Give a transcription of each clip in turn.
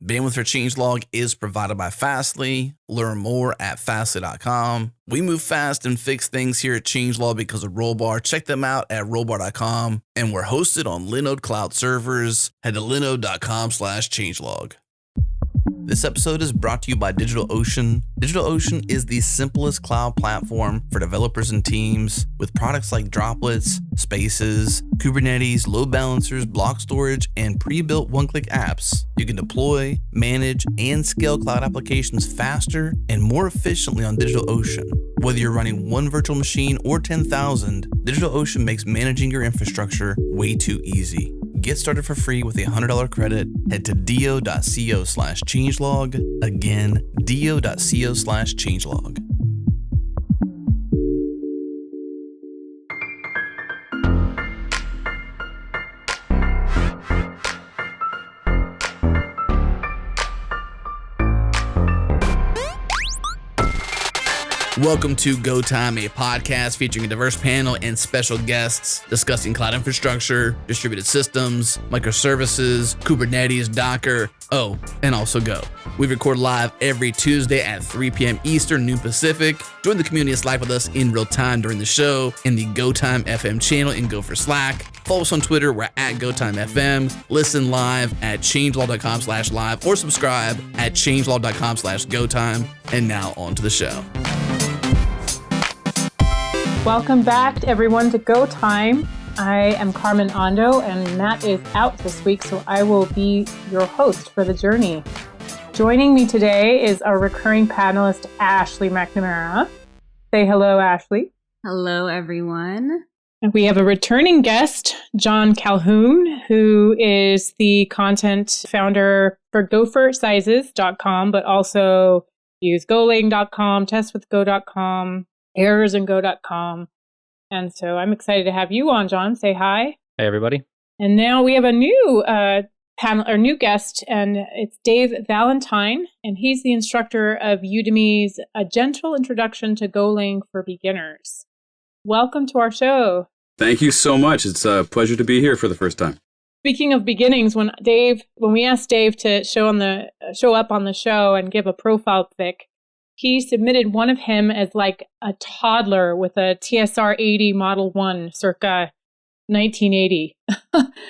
Bandwidth for Changelog is provided by Fastly. Learn more at fastly.com. We move fast and fix things here at Changelog because of Rollbar. Check them out at rollbar.com. And we're hosted on Linode Cloud servers. Head to linode.com/changelog. This episode is brought to you by DigitalOcean. DigitalOcean is the simplest cloud platform for developers and teams with products like Droplets, Spaces, Kubernetes, load balancers, block storage, and pre-built one-click apps. You can deploy, manage, and scale cloud applications faster and more efficiently on DigitalOcean. Whether you're running one virtual machine or 10,000, DigitalOcean makes managing your infrastructure way too easy. Get started for free with a $100 credit. Head to do.co/changelog. Again, do.co/changelog. Welcome to Go Time, a podcast featuring a diverse panel and special guests discussing cloud infrastructure, distributed systems, microservices, Kubernetes, Docker, and also Go. We record live every Tuesday at 3 p.m. Eastern, noon Pacific. Join the community that's live with us in real time during the show in the Go Time FM channel in Gopher Slack. Follow us on Twitter, we're at GoTimeFM. Listen live at changelog.com/live or subscribe at changelog.com/GoTime. And now on to the show. Welcome back, everyone, to Go Time. I am Carmen Ondo, and Matt is out this week, so I will be your host for the journey. Joining me today is our recurring panelist, Ashley McNamara. Say hello, Ashley. Hello, everyone. And we have a returning guest, John Calhoun, who is the content founder for gophersizes.com, but also use golang.com, testwithgo.com, errorsandgo.com. And so I'm excited to have you on, John. Say hi. Hey, everybody. And now we have a new panel or new guest, and it's Dave Valentine, and he's the instructor of Udemy's A Gentle Introduction to Golang for Beginners. Welcome to our show. Thank you so much. It's a pleasure to be here for the first time. Speaking of beginnings, when we asked Dave to show up on the show and give a profile pic, he submitted one of him as like a toddler with a TSR-80 Model 1 circa 1980.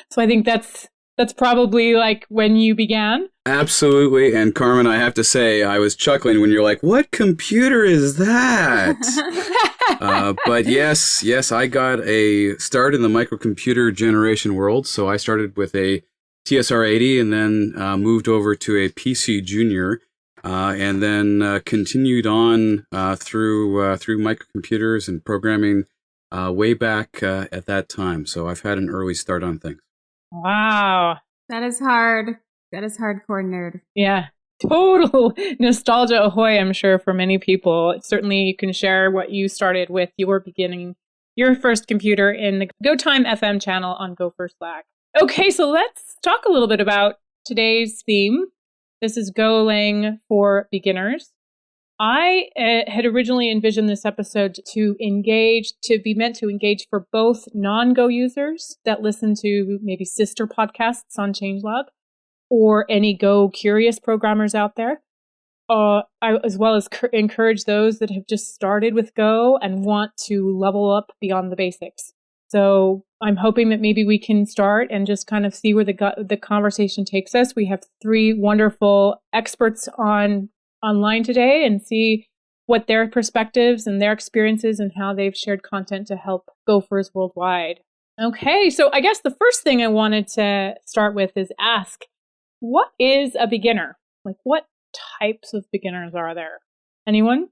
So I think that's probably like when you began. Absolutely. And Carmen, I have to say, I was chuckling when you're like, what computer is that? But yes, I got a start in the microcomputer generation world. So I started with a TSR-80 and then moved over to a PC Junior. And then continued on through microcomputers and programming way back at that time. So I've had an early start on things. Wow. That is hard. That is hardcore nerd. Yeah. Total nostalgia ahoy, I'm sure, for many people. Certainly you can share what you started with your first computer in the Go Time FM channel on Gopher Slack. Okay, so let's talk a little bit about today's theme. This is Golang for Beginners. I had originally envisioned this episode to be meant to engage for both non-Go users that listen to maybe sister podcasts on Changelog, or any Go curious programmers out there, as well as encourage those that have just started with Go and want to level up beyond the basics. So I'm hoping that maybe we can start and just kind of see where the conversation takes us. We have 3 wonderful experts online today and see what their perspectives and their experiences and how they've shared content to help gophers worldwide. Okay, so I guess the first thing I wanted to start with is ask, what is a beginner? Like, what types of beginners are there? Anyone?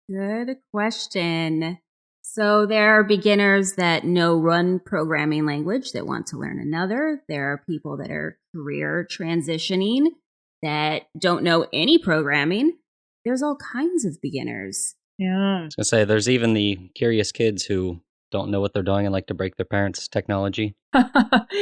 Good question. So there are beginners that know one programming language that want to learn another. There are people that are career transitioning that don't know any programming. There's all kinds of beginners. Yeah. I was going to say, there's even the curious kids who don't know what they're doing and like to break their parents' technology,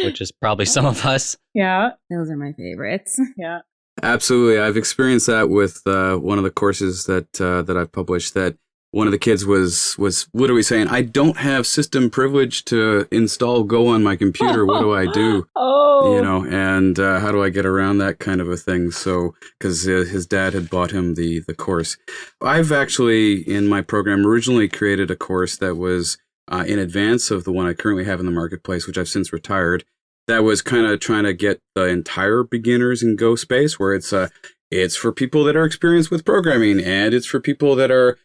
which is probably some of us. Yeah. Those are my favorites. Yeah. Absolutely. I've experienced that with one of the courses that I've published, that one of the kids was literally saying, "I don't have system privilege to install Go on my computer. What do I do?" Oh. You know, and how do I get around that kind of a thing? So, because his dad had bought him the course. I've actually, in my program, originally created a course that was in advance of the one I currently have in the marketplace, which I've since retired. That was kind of trying to get the entire beginners in Go space, where it's for people that are experienced with programming, and it's for people that are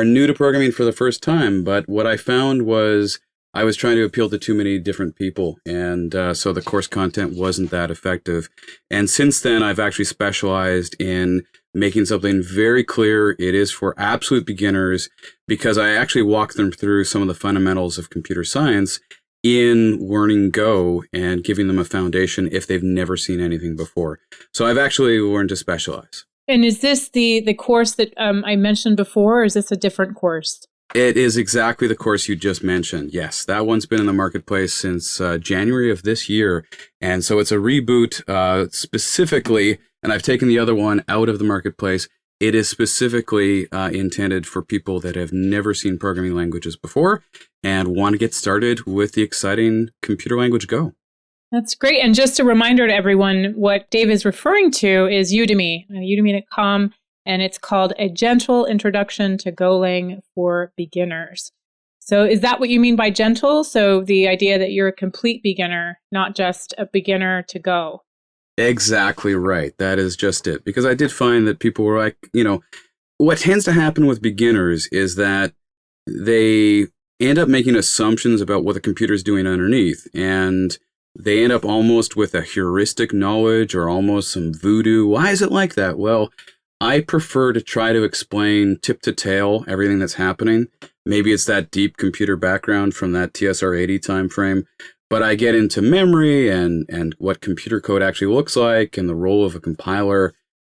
new to programming for the first time. But what I found was I was trying to appeal to too many different people, and so the course content wasn't that effective. And since then, I've actually specialized in making something very clear. It is for absolute beginners, because I actually walk them through some of the fundamentals of computer science in learning Go and giving them a foundation if they've never seen anything before. So I've actually learned to specialize. And is this the course that I mentioned before, or is this a different course? It is exactly the course you just mentioned. Yes, that one's been in the marketplace since January of this year. And so it's a reboot specifically, and I've taken the other one out of the marketplace. It is specifically intended for people that have never seen programming languages before and want to get started with the exciting computer language Go. That's great. And just a reminder to everyone, what Dave is referring to is Udemy, udemy.com, and it's called A Gentle Introduction to Golang for Beginners. So is that what you mean by gentle? So the idea that you're a complete beginner, not just a beginner to Go. Exactly right. That is just it. Because I did find that people were like, what tends to happen with beginners is that they end up making assumptions about what the computer is doing underneath. And they end up almost with a heuristic knowledge or almost some voodoo. Why is it like that? Well, I prefer to try to explain tip to tail everything that's happening. Maybe it's that deep computer background from that TSR-80 timeframe. But I get into memory and what computer code actually looks like and the role of a compiler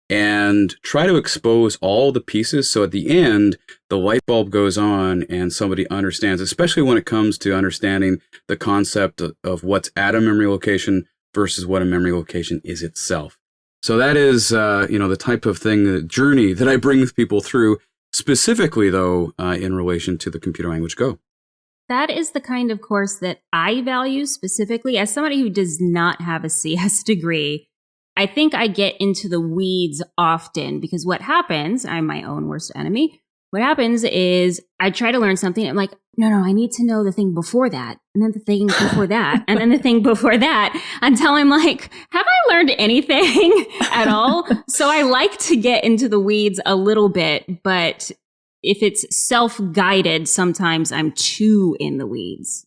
and try to expose all the pieces. So at the end, the light bulb goes on and somebody understands, especially when it comes to understanding the concept of what's at a memory location versus what a memory location is itself. So that is, the type of thing, the journey that I bring people through, specifically, though, in relation to the computer language Go. That is the kind of course that I value specifically. As somebody who does not have a CS degree, I think I get into the weeds often because what happens, I'm my own worst enemy. What happens is I try to learn something. I'm like, no, I need to know the thing before that. And then the thing before that. And then the thing before that until I'm like, have I learned anything at all? So I like to get into the weeds a little bit, but if it's self-guided, sometimes I'm too in the weeds.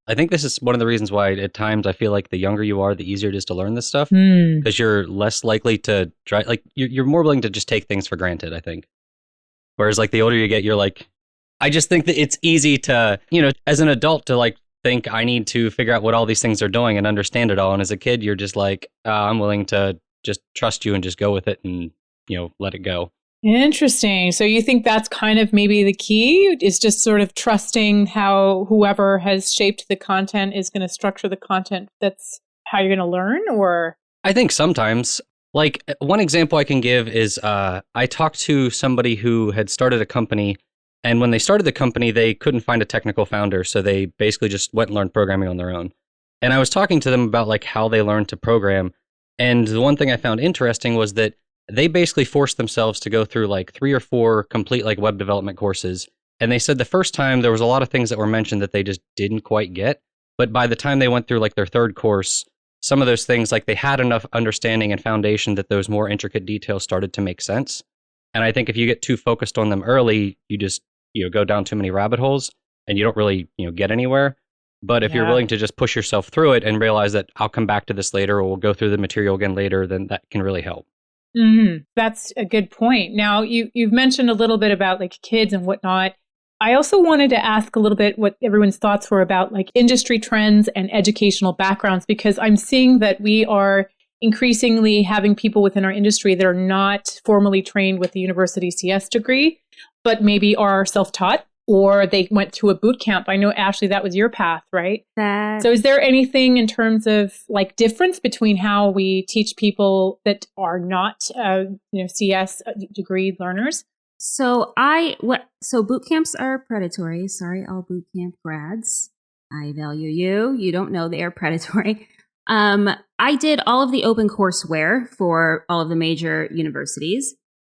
I think this is one of the reasons why at times I feel like the younger you are, the easier it is to learn this stuff because you're less likely to try, like you're more willing to just take things for granted, I think. Whereas like the older you get, you're like, I just think that it's easy to, as an adult to like think I need to figure out what all these things are doing and understand it all. And as a kid, you're just like, I'm willing to just trust you and just go with it and, let it go. Interesting. So you think that's kind of maybe the key is just sort of trusting how whoever has shaped the content is going to structure the content. That's how you're going to learn, or? I think sometimes. Like one example I can give is I talked to somebody who had started a company, and when they started the company, they couldn't find a technical founder. So they basically just went and learned programming on their own. And I was talking to them about like how they learned to program. And the one thing I found interesting was that they basically forced themselves to go through like 3 or 4 complete like web development courses. And they said the first time there was a lot of things that were mentioned that they just didn't quite get. But by the time they went through like their 3rd course, some of those things, like they had enough understanding and foundation that those more intricate details started to make sense. And I think if you get too focused on them early, you just, go down too many rabbit holes and you don't really, get anywhere. But if you're willing to just push yourself through it and realize that I'll come back to this later or we'll go through the material again later, then that can really help. That's a good point. Now, you've mentioned a little bit about like kids and whatnot. I also wanted to ask a little bit what everyone's thoughts were about like industry trends and educational backgrounds, because I'm seeing that we are increasingly having people within our industry that are not formally trained with the university CS degree, but maybe are self-taught or they went to a boot camp. I know, Ashley, that was your path, right? So is there anything in terms of like difference between how we teach people that are not, CS degree learners So boot camps are predatory. Sorry, all boot camp grads. I value you. You don't know they are predatory. I did all of the open courseware for all of the major universities.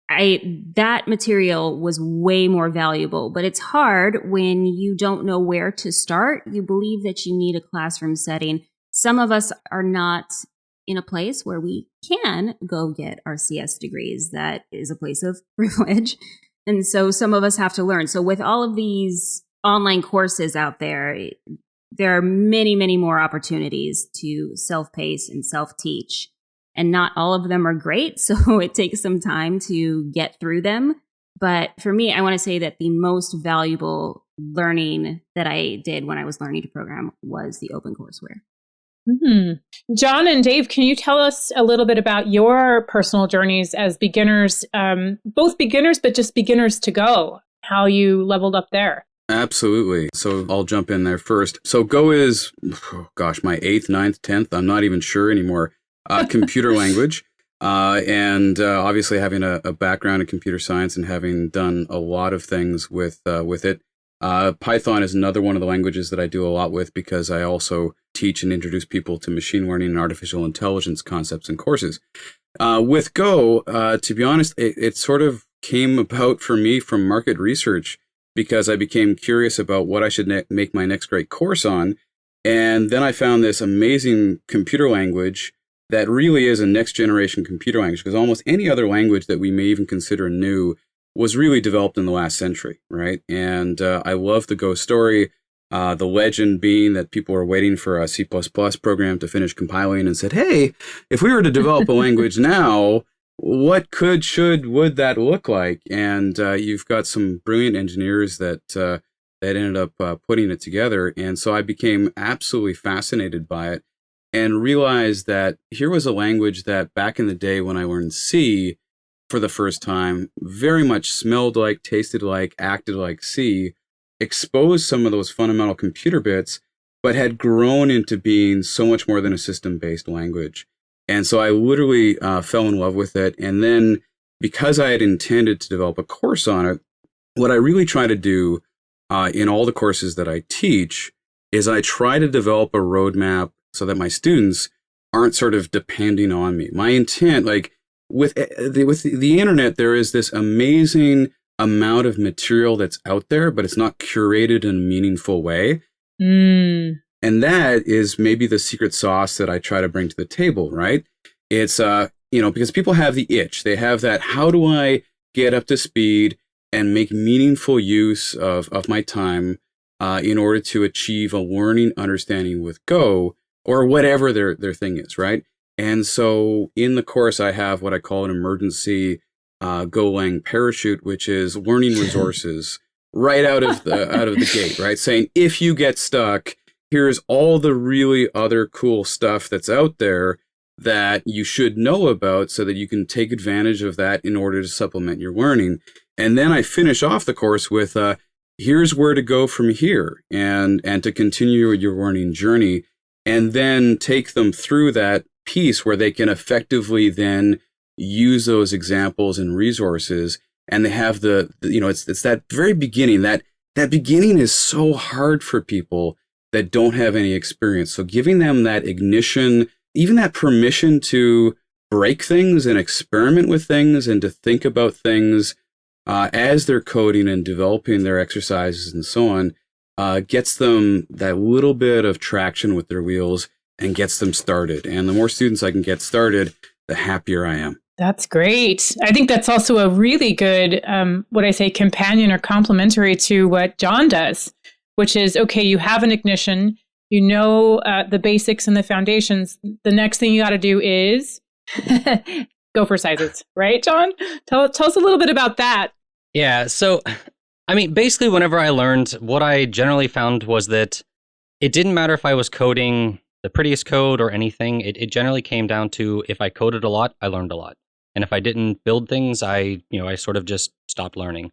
That material was way more valuable, but it's hard when you don't know where to start. You believe that you need a classroom setting. Some of us are not in a place where we can go get our CS degrees. That is a place of privilege. And so some of us have to learn. So with all of these online courses out there are many, many more opportunities to self-pace and self-teach. And not all of them are great, so it takes some time to get through them. But for me, I want to say that the most valuable learning that I did when I was learning to program was the open courseware. Mm-hmm. John and Dave, can you tell us a little bit about your personal journeys as beginners, both beginners, but just beginners to Go, how you leveled up there? Absolutely. So I'll jump in there first. So Go is, my 8th, 9th, 10th, I'm not even sure anymore. Computer language, and obviously having a background in computer science and having done a lot of things with it. Python is another one of the languages that I do a lot with because I also teach and introduce people to machine learning and artificial intelligence concepts in courses. With Go, to be honest, it sort of came about for me from market research because I became curious about what I should make my next great course on. And then I found this amazing computer language that really is a next generation computer language, because almost any other language that we may even consider new was really developed in the last century, right? And I love the Go story, the legend being that people were waiting for a C++ program to finish compiling and said, hey, if we were to develop a language now, what would that look like? And you've got some brilliant engineers that ended up putting it together. And so I became absolutely fascinated by it, and realized that here was a language that back in the day when I learned C for the first time, very much smelled like, tasted like, acted like C, exposed some of those fundamental computer bits, but had grown into being so much more than a system-based language. And so I literally fell in love with it. And then because I had intended to develop a course on it, what I really try to do in all the courses that I teach is I try to develop a roadmap so that my students aren't sort of depending on me. My intent, like with the internet, there is this amazing amount of material that's out there, but it's not curated in a meaningful way. And that is maybe the secret sauce that I try to bring to the table, right? It's, because people have the itch. They have that, how do I get up to speed and make meaningful use of my time in order to achieve a learning understanding with Go, or whatever their thing is, right? And so in the course, I have what I call an emergency Golang parachute, which is learning resources right out of the gate, right? Saying, if you get stuck, here's all the really other cool stuff that's out there that you should know about so that you can take advantage of that in order to supplement your learning. And then I finish off the course with, here's where to go from here and to continue your learning journey, and then take them through that piece where they can effectively then use those examples and resources. And they have it's that very beginning, that beginning is so hard for people that don't have any experience. So giving them that ignition, even that permission to break things and experiment with things and to think about things as they're coding and developing their exercises and so on, gets them that little bit of traction with their wheels and gets them started. And the more students I can get started, the happier I am. That's great. I think that's also a really good, companion or complementary to what John does, which is, okay, you have an ignition, you know the basics and the foundations. The next thing you got to do is go for sizes, right, John? Tell us a little bit about that. Yeah, so, basically whenever I learned, what I generally found was that it didn't matter if I was coding the prettiest code or anything. It generally came down to, if I coded a lot, I learned a lot. And if I didn't build things, I sort of just stopped learning.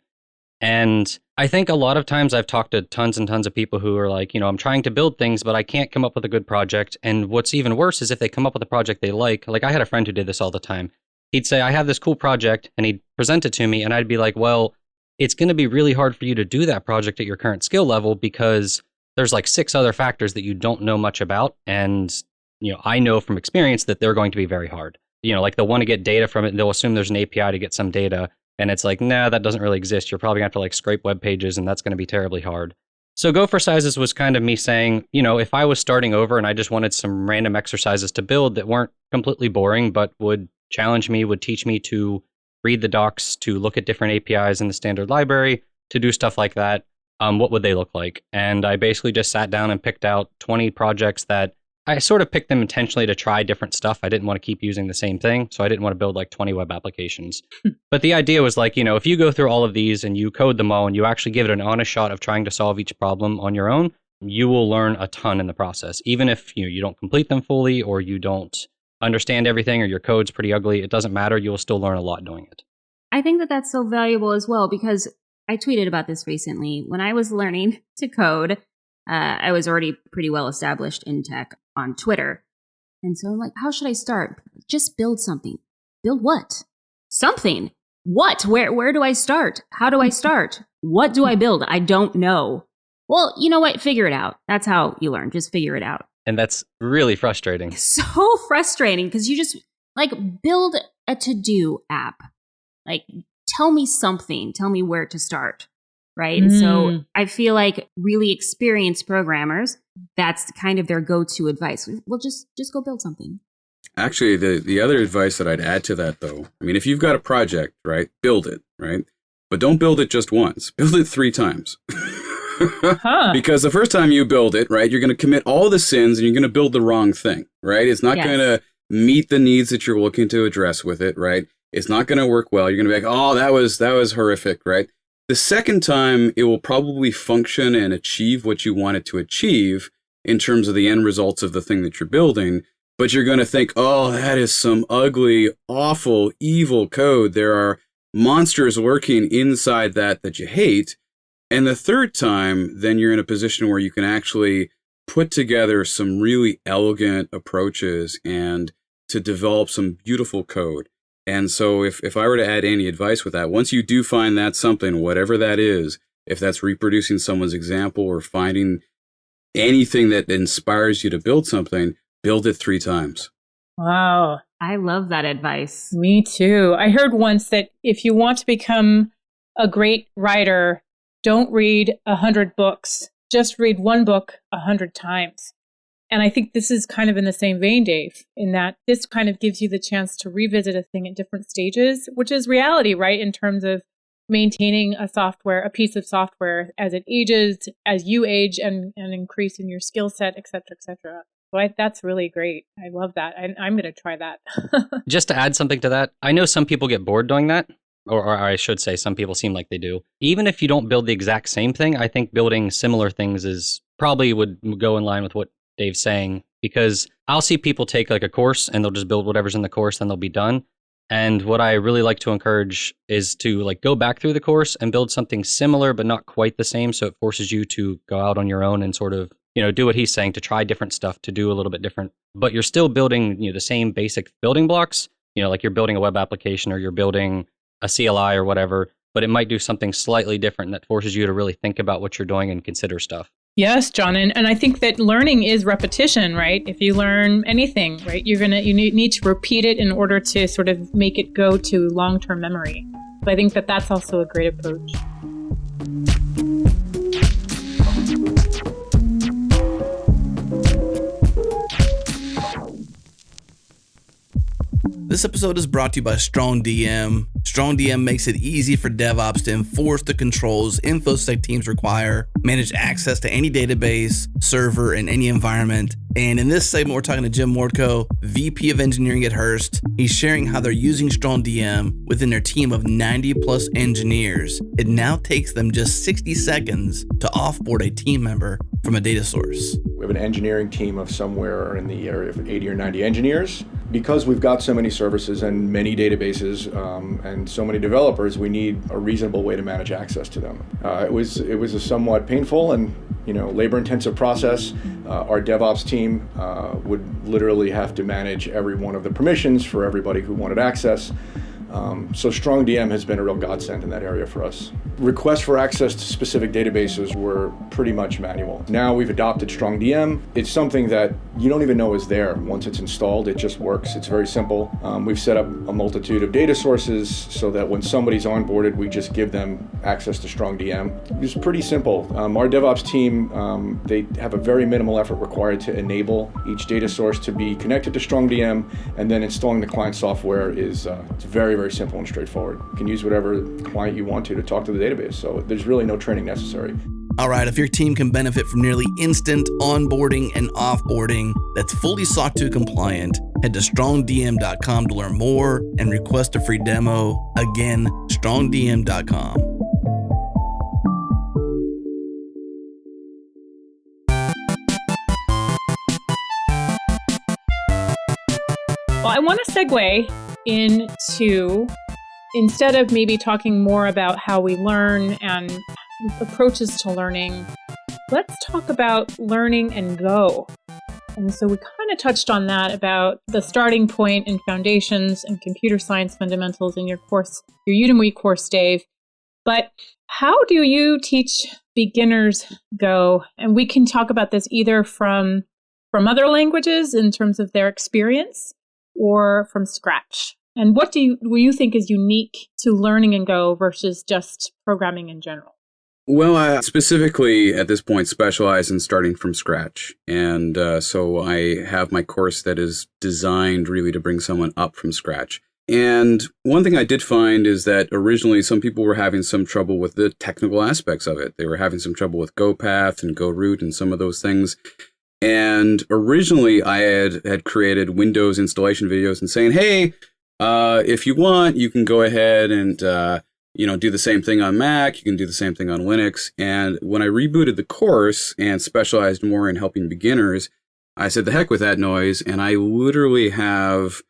And I think a lot of times I've talked to tons and tons of people who are like, I'm trying to build things, but I can't come up with a good project. And what's even worse is if they come up with a project they like I had a friend who did this all the time. He'd say, I have this cool project, and he'd present it to me, and I'd be like, well, it's going to be really hard for you to do that project at your current skill level because there's like 6 other factors that you don't know much about. And, I know from experience that they're going to be very hard. Like they'll want to get data from it and they'll assume there's an API to get some data. And it's like, nah, that doesn't really exist. You're probably going to have to like scrape web pages and that's going to be terribly hard. So Go for Sizes was kind of me saying, if I was starting over and I just wanted some random exercises to build that weren't completely boring, but would challenge me, would teach me to read the docs, to look at different APIs in the standard library, to do stuff like that, what would they look like? And I basically just sat down and picked out 20 projects that I sort of picked them intentionally to try different stuff. I didn't want to keep using the same thing. So I didn't want to build like 20 web applications. But the idea was like, if you go through all of these and you code them all and you actually give it an honest shot of trying to solve each problem on your own, you will learn a ton in the process. Even if you don't complete them fully or you don't understand everything or your code's pretty ugly, it doesn't matter. You'll still learn a lot doing it. I think that that's so valuable as well, because I tweeted about this recently. When I was learning to code, I was already pretty well established in tech on Twitter. And so I'm like, how should I start? Just build something. Build what? Something. What? Where do I start? How do I start? What do I build? I don't know. Well, you know what? Figure it out. That's how you learn. Just figure it out. And that's really frustrating. So frustrating because you just like build a to-do app. Like, tell me something. Tell me where to start. Right. And so I feel like really experienced programmers, that's kind of their go-to advice. Well, just go build something. Actually, the other advice that I'd add to that, though, I mean, if you've got a project, right, build it, right? But don't build it just once. Build it 3 times. Because the first time you build it, right, you're going to commit all the sins and you're going to build the wrong thing, right? It's not going to meet the needs that you're looking to address with it, right? It's not going to work well. You're going to be like, oh, that was horrific, right? The second time, it will probably function and achieve what you want it to achieve in terms of the end results of the thing that you're building. But you're going to think, oh, that is some ugly, awful, evil code. There are monsters lurking inside that you hate. And the third time, then you're in a position where you can actually put together some really elegant approaches and to develop some beautiful code. And so if I were to add any advice with that, once you do find that something, whatever that is, if that's reproducing someone's example or finding anything that inspires you to build something, build it 3 times. Wow. I love that advice. Me too. I heard once that if you want to become a great writer, don't read 100 books. Just read one book 100 times. And I think this is kind of in the same vein, Dave, in that this kind of gives you the chance to revisit a thing at different stages, which is reality, right? In terms of maintaining a piece of software as it ages, as you age and increase in your skill set, et cetera, et cetera. So that's really great. I love that. I'm going to try that. Just to add something to that, I know some people get bored doing that. Or I should say, some people seem like they do. Even if you don't build the exact same thing, I think building similar things is probably would go in line with what Dave's saying, because I'll see people take like a course and they'll just build whatever's in the course, then they'll be done. And what I really like to encourage is to like go back through the course and build something similar, but not quite the same. So it forces you to go out on your own and sort of, do what he's saying, to try different stuff, to do a little bit different, but you're still building, the same basic building blocks, like you're building a web application or you're building a CLI or whatever, but it might do something slightly different that forces you to really think about what you're doing and consider stuff. Yes, John. And I think that learning is repetition, right? If you learn anything, right, you need to repeat it in order to sort of make it go to long-term memory. So I think that that's also a great approach. This episode is brought to you by StrongDM. StrongDM makes it easy for DevOps to enforce the controls InfoSec teams require, manage access to any database, server, in any environment. And in this segment, we're talking to Jim Mordko, VP of Engineering at Hearst. He's sharing how they're using StrongDM within their team of 90 plus engineers. It now takes them just 60 seconds to offboard a team member from a data source. We have an engineering team of somewhere in the area of 80 or 90 engineers. Because we've got so many services and many databases and so many developers, we need a reasonable way to manage access to them. It was a somewhat painful and labor-intensive process. Our DevOps team would literally have to manage every one of the permissions for everybody who wanted access. So StrongDM has been a real godsend in that area for us. Requests for access to specific databases were pretty much manual. Now we've adopted StrongDM. It's something that you don't even know is there. Once it's installed, it just works. It's very simple. We've set up a multitude of data sources so that when somebody's onboarded, we just give them access to StrongDM. It's pretty simple. Our DevOps team, they have a very minimal effort required to enable each data source to be connected to StrongDM, and then installing the client software is it's very, very simple and straightforward. You can use whatever client you want to talk to the database, so there's really no training necessary. All right, if your team can benefit from nearly instant onboarding and offboarding that's fully SOC 2 compliant, head to strongdm.com to learn more and request a free demo. Again, strongdm.com. Well, I want to segue into, instead of maybe talking more about how we learn and approaches to learning, let's talk about learning and Go. And so we kind of touched on that, about the starting point in foundations and computer science fundamentals in your course, your Udemy course, Dave. But how do you teach beginners Go? And we can talk about this either from other languages in terms of their experience or from scratch. And what do you think is unique to learning in Go versus just programming in general? Well, I specifically at this point specialize in starting from scratch. And so I have my course that is designed really to bring someone up from scratch. And one thing I did find is that originally some people were having some trouble with the technical aspects of it. They were having some trouble with GoPath and GoRoot and some of those things. And originally I had created Windows installation videos and saying, hey, if you want, you can go ahead and do the same thing on Mac. You can do the same thing on Linux. And when I rebooted the course and specialized more in helping beginners, I said, the heck with that noise. And I literally have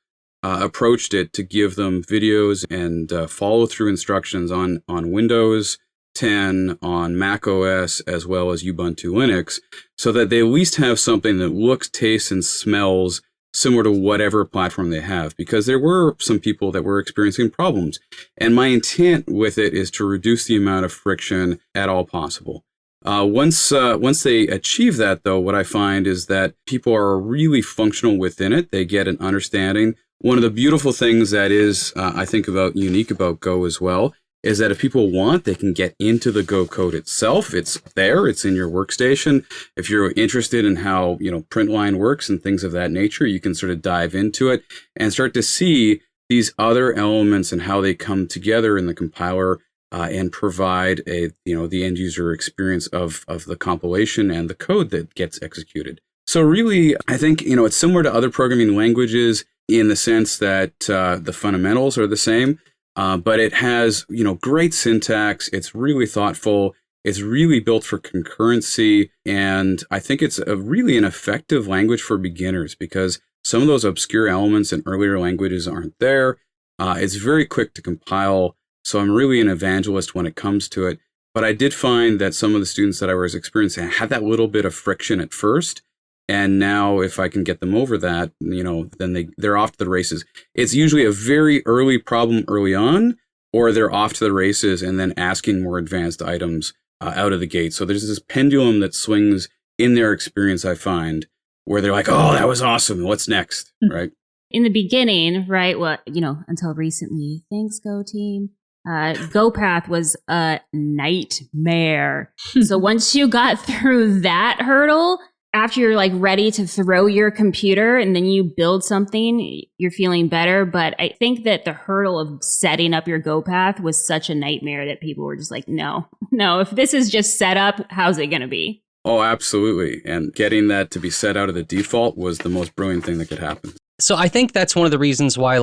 approached it to give them videos and follow through instructions on Windows 10, on Mac OS, as well as Ubuntu Linux, so that they at least have something that looks, tastes, and smells similar to whatever platform they have, because there were some people that were experiencing problems. And my intent with it is to reduce the amount of friction at all possible. Once they achieve that, though, what I find is that people are really functional within it. They get an understanding. One of the beautiful things that is, I think, unique about Go as well, is that if people want, they can get into the Go code itself. It's there. It's in your workstation. If you're interested in how, print line works and things of that nature, you can sort of dive into it and start to see these other elements and how they come together in the compiler and provide the end user experience of the compilation and the code that gets executed. So really, I think, it's similar to other programming languages in the sense that the fundamentals are the same. But it has, great syntax. It's really thoughtful. It's really built for concurrency. And I think it's really an effective language for beginners because some of those obscure elements in earlier languages aren't there. It's very quick to compile. So I'm really an evangelist when it comes to it. But I did find that some of the students that I was experiencing had that little bit of friction at first. And now if I can get them over that, then they're off to the races. It's usually a very early problem early on, or they're off to the races and then asking more advanced items out of the gate. So there's this pendulum that swings in their experience, I find, where they're like, oh, that was awesome. What's next? Right? In the beginning, right, until recently, thanks, Go team, GoPath was a nightmare. So once you got through that hurdle, after you're ready to throw your computer and then you build something, you're feeling better. But I think that the hurdle of setting up your GoPath was such a nightmare that people were just like, no, if this is just set up, how's it going to be? Oh, absolutely. And getting that to be set out of the default was the most brilliant thing that could happen. So I think that's one of the reasons why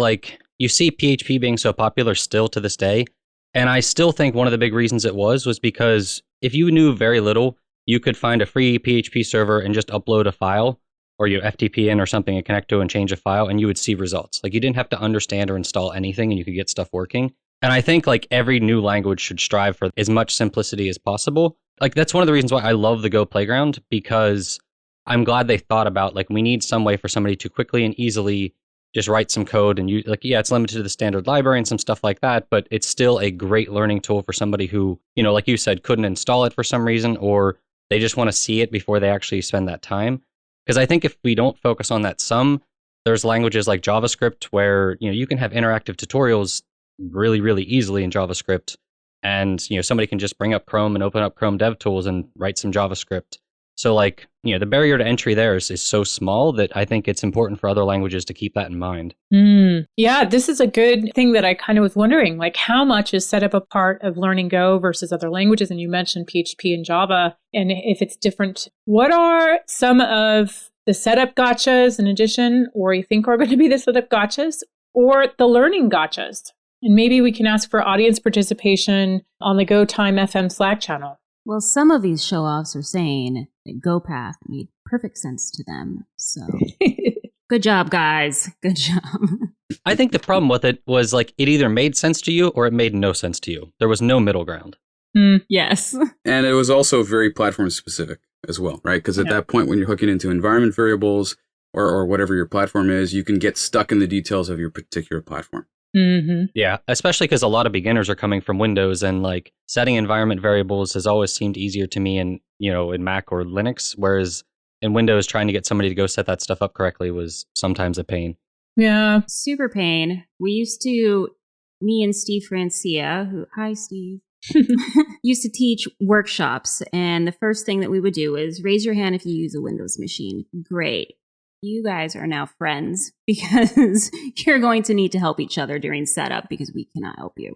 you see PHP being so popular still to this day. And I still think one of the big reasons it was because if you knew very little, you could find a free PHP server and just upload a file or your FTP in or something and connect to and change a file and you would see results. You didn't have to understand or install anything and you could get stuff working. And I think every new language should strive for as much simplicity as possible. That's one of the reasons why I love the Go Playground, because I'm glad they thought about we need some way for somebody to quickly and easily just write some code and you like, yeah, it's limited to the standard library and some stuff like that, but it's still a great learning tool for somebody who, like you said, couldn't install it for some reason, or they just want to see it before they actually spend that time. Because I think if we don't focus on that there's languages like JavaScript where, you can have interactive tutorials really, really easily in JavaScript. And, somebody can just bring up Chrome and open up Chrome DevTools and write some JavaScript. So like, the barrier to entry there is so small that I think it's important for other languages to keep that in mind. Yeah, this is a good thing that I kind of was wondering, like how much is setup a part of learning Go versus other languages? And you mentioned PHP and Java, and if it's different, what are some of the setup gotchas in addition, or you think are going to be the setup gotchas, or the learning gotchas? And maybe we can ask for audience participation on the Go Time FM Slack channel. Well, some of these show-offs are saying that GoPath made perfect sense to them. So good job, guys. Good job. I think the problem with it was like it either made sense to you or it made no sense to you. There was no middle ground. Yes. And it was also very platform specific as well, right? Because at that point, when you're hooking into environment variables or whatever your platform is, you can get stuck in the details of your particular platform. Yeah, especially because a lot of beginners are coming from Windows, and like setting environment variables has always seemed easier to me in Mac or Linux, whereas in Windows, trying to get somebody to go set that stuff up correctly was sometimes a pain. Yeah. Super pain. Me and Steve Francia, hi Steve, used to teach workshops, and the first thing that we would do is raise your hand if you use a Windows machine. Great. You guys are now friends because you're going to need to help each other during setup because we cannot help you.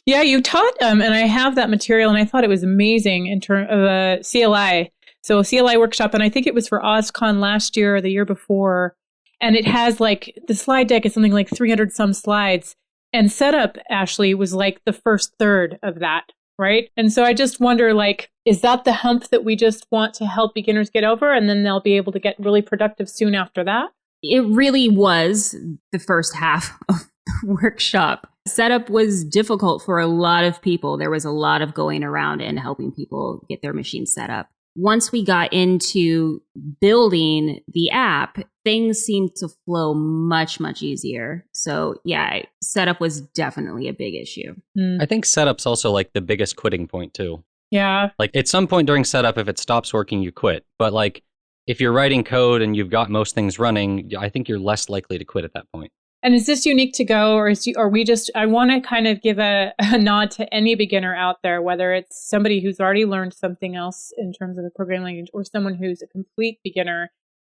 Yeah, you taught and I have that material, and I thought it was amazing in terms of a CLI. So a CLI workshop, and I think it was for OSCON last year or the year before. And it has like, the slide deck is something like 300 some slides. And setup, Ashley, was like the first third of that, right? And so I just wonder, like, is that the hump that we just want to help beginners get over, and then they'll be able to get really productive soon after that? It really was the first half of the workshop. Setup was difficult for a lot of people. There was a lot of going around and helping people get their machine set up. Once we got into building the app, things seemed to flow much, much easier. So yeah, setup was definitely a big issue. I think setup's also like the biggest quitting point too. Yeah. Like at some point during setup, if it stops working, you quit. But like if you're writing code and you've got most things running, I think you're less likely to quit at that point. And is this unique to Go, or I want to kind of give a nod to any beginner out there, whether it's somebody who's already learned something else in terms of a programming language or someone who's a complete beginner.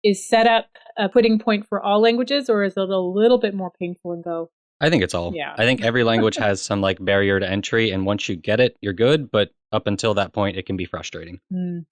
Is setup a quitting point for all languages, or is it a little bit more painful in Go? I think it's all. Yeah. I think every language has some like barrier to entry, and once you get it, you're good. But up until that point, it can be frustrating.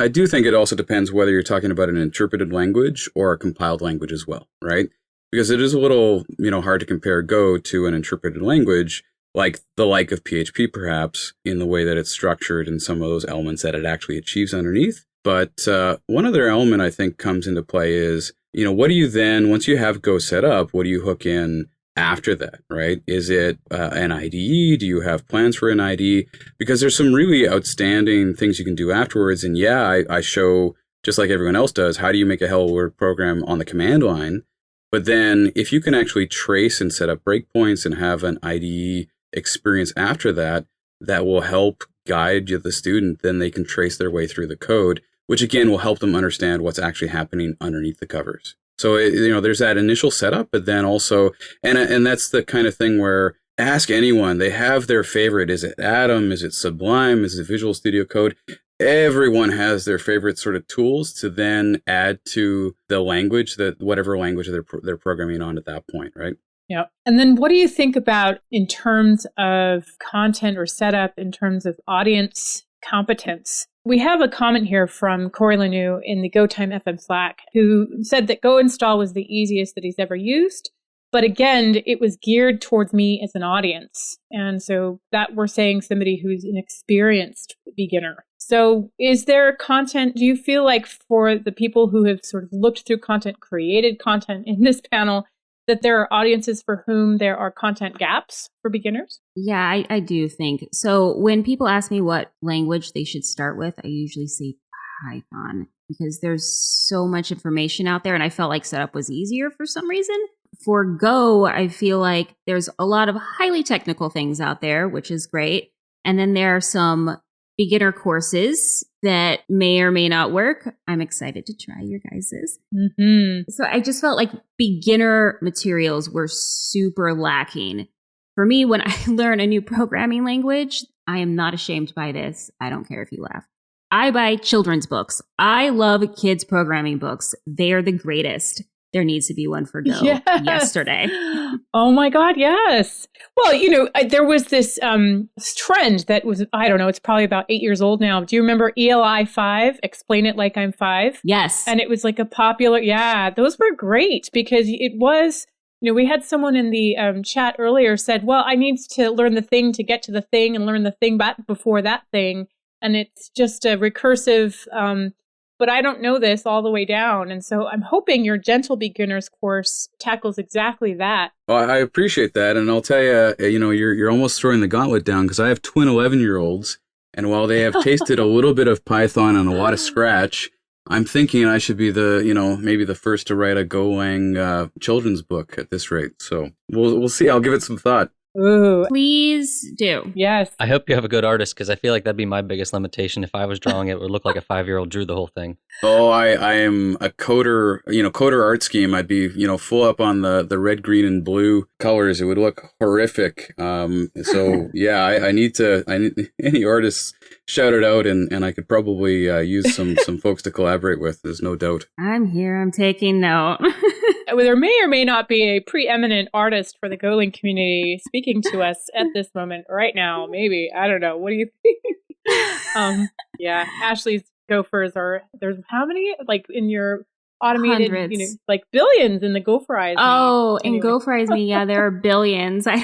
I do think it also depends whether you're talking about an interpreted language or a compiled language as well, right? Because it is a little, hard to compare Go to an interpreted language, like of PHP perhaps, in the way that it's structured and some of those elements that it actually achieves underneath. But one other element I think comes into play is, what do you then, once you have Go set up, what do you hook in after that, right? Is it an IDE? Do you have plans for an IDE? Because there's some really outstanding things you can do afterwards. And yeah, I show, just like everyone else does, how do you make a Hello World program on the command line? But then if you can actually trace and set up breakpoints and have an IDE experience after that, that will help guide the student, then they can trace their way through the code, which again will help them understand what's actually happening underneath the covers. So, there's that initial setup, but then also, and that's the kind of thing where ask anyone, they have their favorite. Is it Atom? Is it Sublime? Is it Visual Studio Code? Everyone has their favorite sort of tools to then add to the language, whatever language they're programming on at that point, right? Yeah. And then what do you think about in terms of content or setup, in terms of audience competence? We have a comment here from Corey Lanou in the Go Time FM Slack, who said that Go Install was the easiest that he's ever used. But again, it was geared towards me as an audience. And so that we're saying somebody who's an experienced beginner. So is there content, do you feel like for the people who have sort of looked through content, created content in this panel, that there are audiences for whom there are content gaps for beginners? Yeah, I do think. So when people ask me what language they should start with, I usually say Python, because there's so much information out there, and I felt like setup was easier for some reason. For Go, I feel like there's a lot of highly technical things out there, which is great. And then there are some beginner courses that may or may not work. I'm excited to try your guys's. Mm-hmm. So I just felt like beginner materials were super lacking. For me, when I learn a new programming language, I am not ashamed by this. I don't care if you laugh. I buy children's books. I love kids' programming books. They're the greatest. There needs to be one for Go yesterday. Oh my God, yes. Well, there was this trend that was, I don't know, it's probably about 8 years old now. Do you remember ELI 5? Explain it like I'm 5? Yes. And it was like a popular, those were great because it was, we had someone in the chat earlier said, well, I need to learn the thing to get to the thing and learn the thing back before that thing. And it's just a recursive, but I don't know this all the way down. And so I'm hoping your Gentle Beginners course tackles exactly that. Well, I appreciate that. And I'll tell you, you're almost throwing the gauntlet down because I have twin 11-year-olds. And while they have tasted a little bit of Python and a lot of Scratch, I'm thinking I should be maybe the first to write a Golang children's book at this rate. So we'll see. I'll give it some thought. Ooh. Please do. Yes. I hope you have a good artist because I feel like that'd be my biggest limitation. If I was drawing it, it would look like a 5-year-old drew the whole thing. Oh, I am a coder, coder art scheme. I'd be, full up on the red, green, and blue colors. It would look horrific. So yeah, I need any artists shout it out and I could probably use some folks to collaborate with. There's no doubt. I'm here. I'm taking note. There may or may not be a preeminent artist for the Golang community speaking to us at this moment right now. Maybe. I don't know. What do you think? Ashley's Gophers there's how many? Like in your automated, Hundreds. Like billions in the Gopherize. Oh, in Gopherize Me, there are billions. I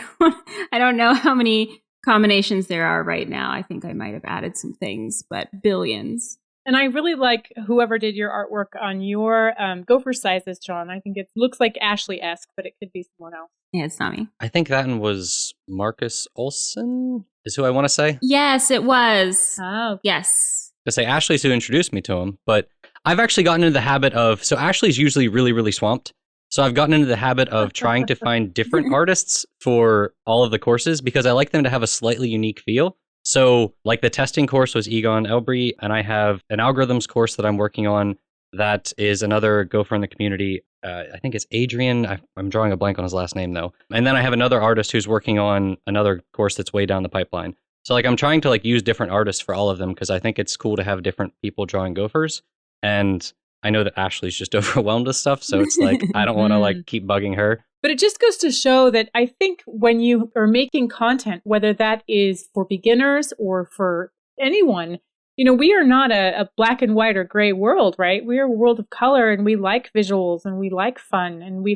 don't know how many combinations there are right now. I think I might have added some things, but billions. And I really like whoever did your artwork on your Gopher sizes, John. I think it looks like Ashley-esque, but it could be someone else. Yeah, it's not me. I think that one was Marcus Olson, is who I want to say. Yes, it was. Oh. Yes. To say Ashley's who introduced me to him, but I've actually gotten into the habit of, so Ashley's usually really, really swamped. So I've gotten into the habit of trying to find different artists for all of the courses because I like them to have a slightly unique feel. So like the testing course was Egon Elbry, and I have an algorithms course that I'm working on that is another Gopher in the community. I think it's Adrian. I'm drawing a blank on his last name though. And then I have another artist who's working on another course that's way down the pipeline. So like I'm trying to like use different artists for all of them because I think it's cool to have different people drawing Gophers. And I know that Ashley's just overwhelmed with stuff. So it's like, I don't want to like keep bugging her. But it just goes to show that I think when you are making content, whether that is for beginners or for anyone, we are not a black and white or gray world, right? We are a world of color and we like visuals and we like fun and we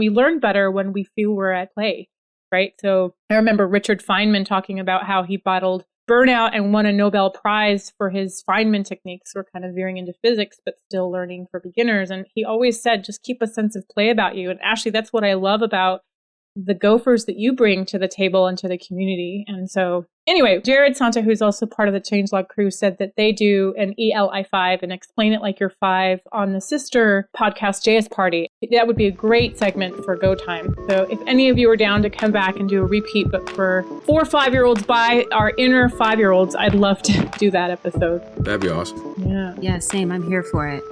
learn better when we feel we're at play, right? So I remember Richard Feynman talking about how he bottled burnout and won a Nobel Prize for his Feynman techniques. We're kind of veering into physics, but still learning for beginners. And he always said, just keep a sense of play about you. And Ashley, that's what I love about the Gophers that you bring to the table and to the community. And so anyway, Jared Santa, who's also part of the Changelog crew, said that they do an ELI5 and Explain It Like You're 5 on the sister podcast JS Party. That would be a great segment for Go Time. So if any of you are down to come back and do a repeat, but for 4 5-year-olds by our inner 5-year-olds, I'd love to do that episode. That'd be awesome. Yeah. Yeah, same. I'm here for it.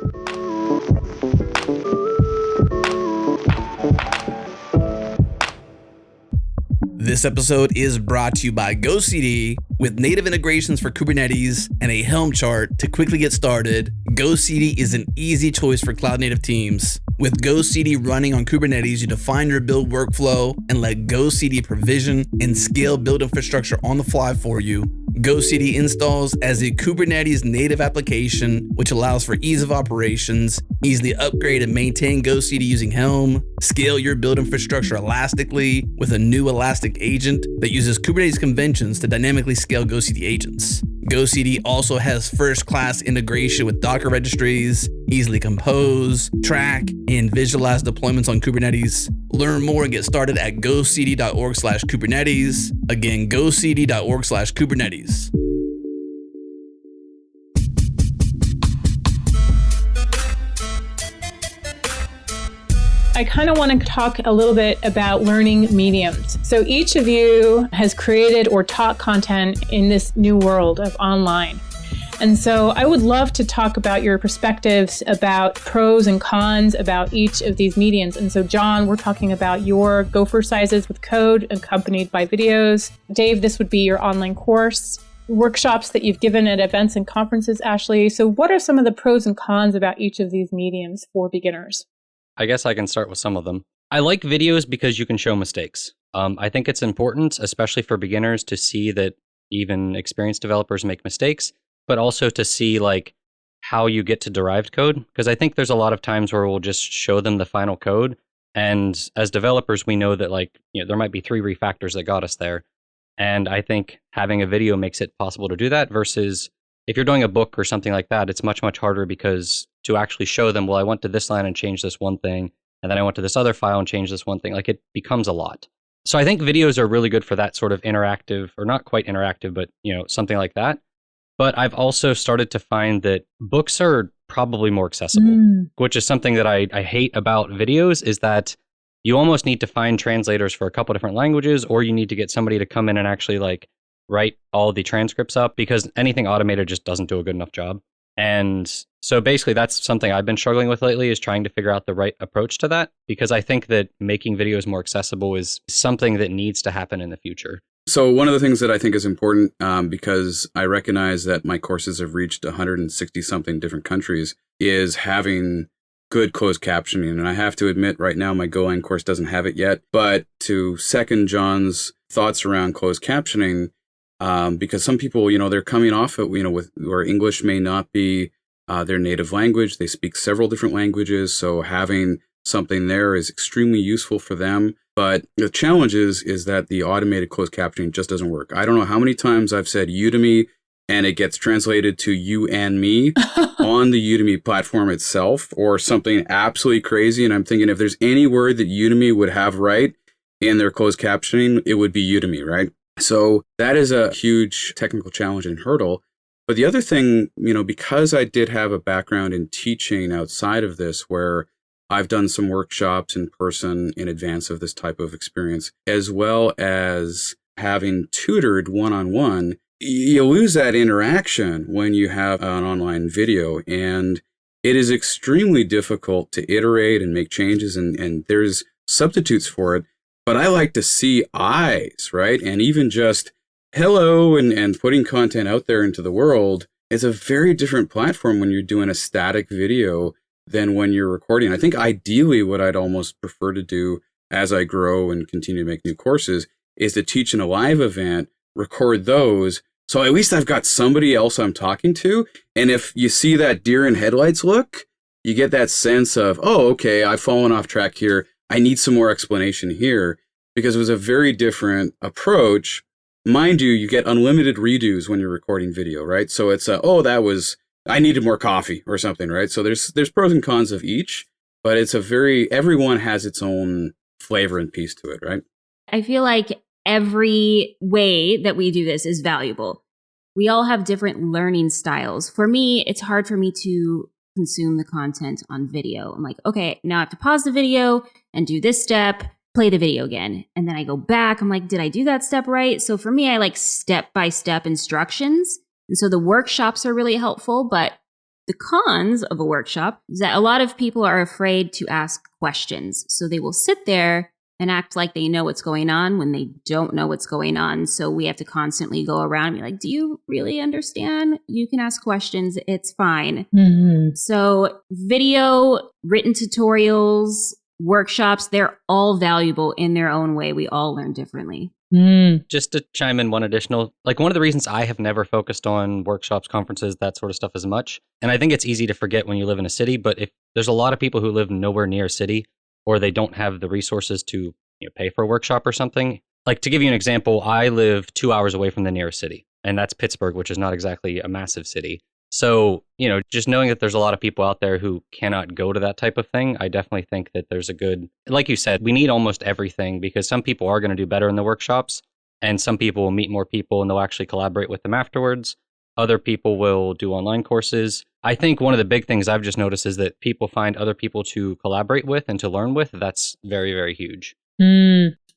This episode is brought to you by GoCD. With native integrations for Kubernetes and a Helm chart to quickly get started, GoCD is an easy choice for cloud-native teams. With GoCD running on Kubernetes, you define your build workflow and let GoCD provision and scale build infrastructure on the fly for you. GoCD installs as a Kubernetes native application, which allows for ease of operations, easily upgrade and maintain GoCD using Helm, scale your build infrastructure elastically with a new Elastic agent that uses Kubernetes conventions to dynamically scale GoCD agents. GoCD also has first-class integration with Docker registries, easily compose, track, and visualize deployments on Kubernetes. Learn more and get started at gocd.org/Kubernetes. Again, gocd.org/Kubernetes. I kind of want to talk a little bit about learning mediums. So each of you has created or taught content in this new world of online. And so I would love to talk about your perspectives about pros and cons about each of these mediums. And so John, we're talking about your Gopher sizes with code accompanied by videos. Dave, this would be your online course. Workshops that you've given at events and conferences, Ashley. So what are some of the pros and cons about each of these mediums for beginners? I guess I can start with some of them. I like videos because you can show mistakes. I think it's important, especially for beginners, to see that even experienced developers make mistakes, but also to see like how you get to derived code. Because I think there's a lot of times where we'll just show them the final code. And as developers, we know that like, there might be 3 refactors that got us there. And I think having a video makes it possible to do that versus if you're doing a book or something like that, it's much, much harder because to actually show them, well, I went to this line and changed this one thing. And then I went to this other file and changed this one thing. Like it becomes a lot. So I think videos are really good for that sort of interactive, or not quite interactive, but something like that. But I've also started to find that books are probably more accessible, which is something that I hate about videos, is that you almost need to find translators for a couple different languages, or you need to get somebody to come in and actually like write all the transcripts up, because anything automated just doesn't do a good enough job. And so basically that's something I've been struggling with lately, is trying to figure out the right approach to that, because I think that making videos more accessible is something that needs to happen in the future. So one of the things that I think is important, because I recognize that my courses have reached 160 something different countries, is having good closed captioning. And I have to admit right now, my Golang course doesn't have it yet. But to second John's thoughts around closed captioning, because some people, they're coming off it, with where English may not be their native language. They speak several different languages. So having something there is extremely useful for them. But the challenge is that the automated closed captioning just doesn't work. I don't know how many times I've said Udemy and it gets translated to you and me on the Udemy platform itself, or something absolutely crazy. And I'm thinking, if there's any word that Udemy would have right in their closed captioning, it would be Udemy, right? So that is a huge technical challenge and hurdle. But the other thing, because I did have a background in teaching outside of this, where I've done some workshops in person in advance of this type of experience, as well as having tutored one-on-one, you lose that interaction when you have an online video. And it is extremely difficult to iterate and make changes, and there's substitutes for it. But I like to see eyes, right? And even just hello and putting content out there into the world is a very different platform when you're doing a static video than when you're recording. I think ideally what I'd almost prefer to do as I grow and continue to make new courses is to teach in a live event, record those, so at least I've got somebody else I'm talking to. And if you see that deer in headlights look, you get that sense of, oh, okay, I've fallen off track here. I need some more explanation here, because it was a very different approach. Mind you, you get unlimited redos when you're recording video, right? So it's I needed more coffee or something, right? So there's pros and cons of each, but it's everyone has its own flavor and piece to it, right? I feel like every way that we do this is valuable. We all have different learning styles. For me, it's hard for me to consume the content on video. I'm like, okay, now I have to pause the video and do this step, play the video again. And then I go back. I'm like, did I do that step right? So for me, I like step-by-step instructions. And so the workshops are really helpful, but the cons of a workshop is that a lot of people are afraid to ask questions. So they will sit there and act like they know what's going on when they don't know what's going on. So we have to constantly go around and be like, do you really understand? You can ask questions. It's fine. Mm-hmm. So video, written tutorials, workshops, they're all valuable in their own way. We all learn differently. Just to chime in one additional, like one of the reasons I have never focused on workshops, conferences, that sort of stuff as much, and I think it's easy to forget when you live in a city, but if there's a lot of people who live nowhere near a city, or they don't have the resources to pay for a workshop or something. Like, to give you an example, I live 2 hours away from the nearest city, and that's Pittsburgh, which is not exactly a massive city. So, just knowing that there's a lot of people out there who cannot go to that type of thing, I definitely think that there's a good, like you said, we need almost everything, because some people are going to do better in the workshops, and some people will meet more people and they'll actually collaborate with them afterwards. Other people will do online courses. I think one of the big things I've just noticed is that people find other people to collaborate with and to learn with. That's very, very huge.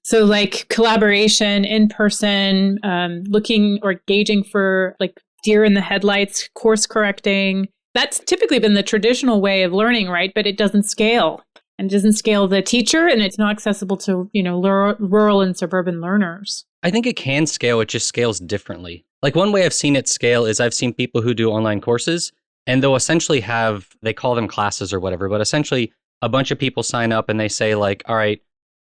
So like collaboration in person, looking or gauging for like deer in the headlights, course correcting. That's typically been the traditional way of learning, right? But it doesn't scale. And it doesn't scale the teacher, and it's not accessible to, rural and suburban learners. I think it can scale. It just scales differently. Like one way I've seen it scale is I've seen people who do online courses, and they'll essentially they call them classes or whatever, but essentially a bunch of people sign up and they say like, all right,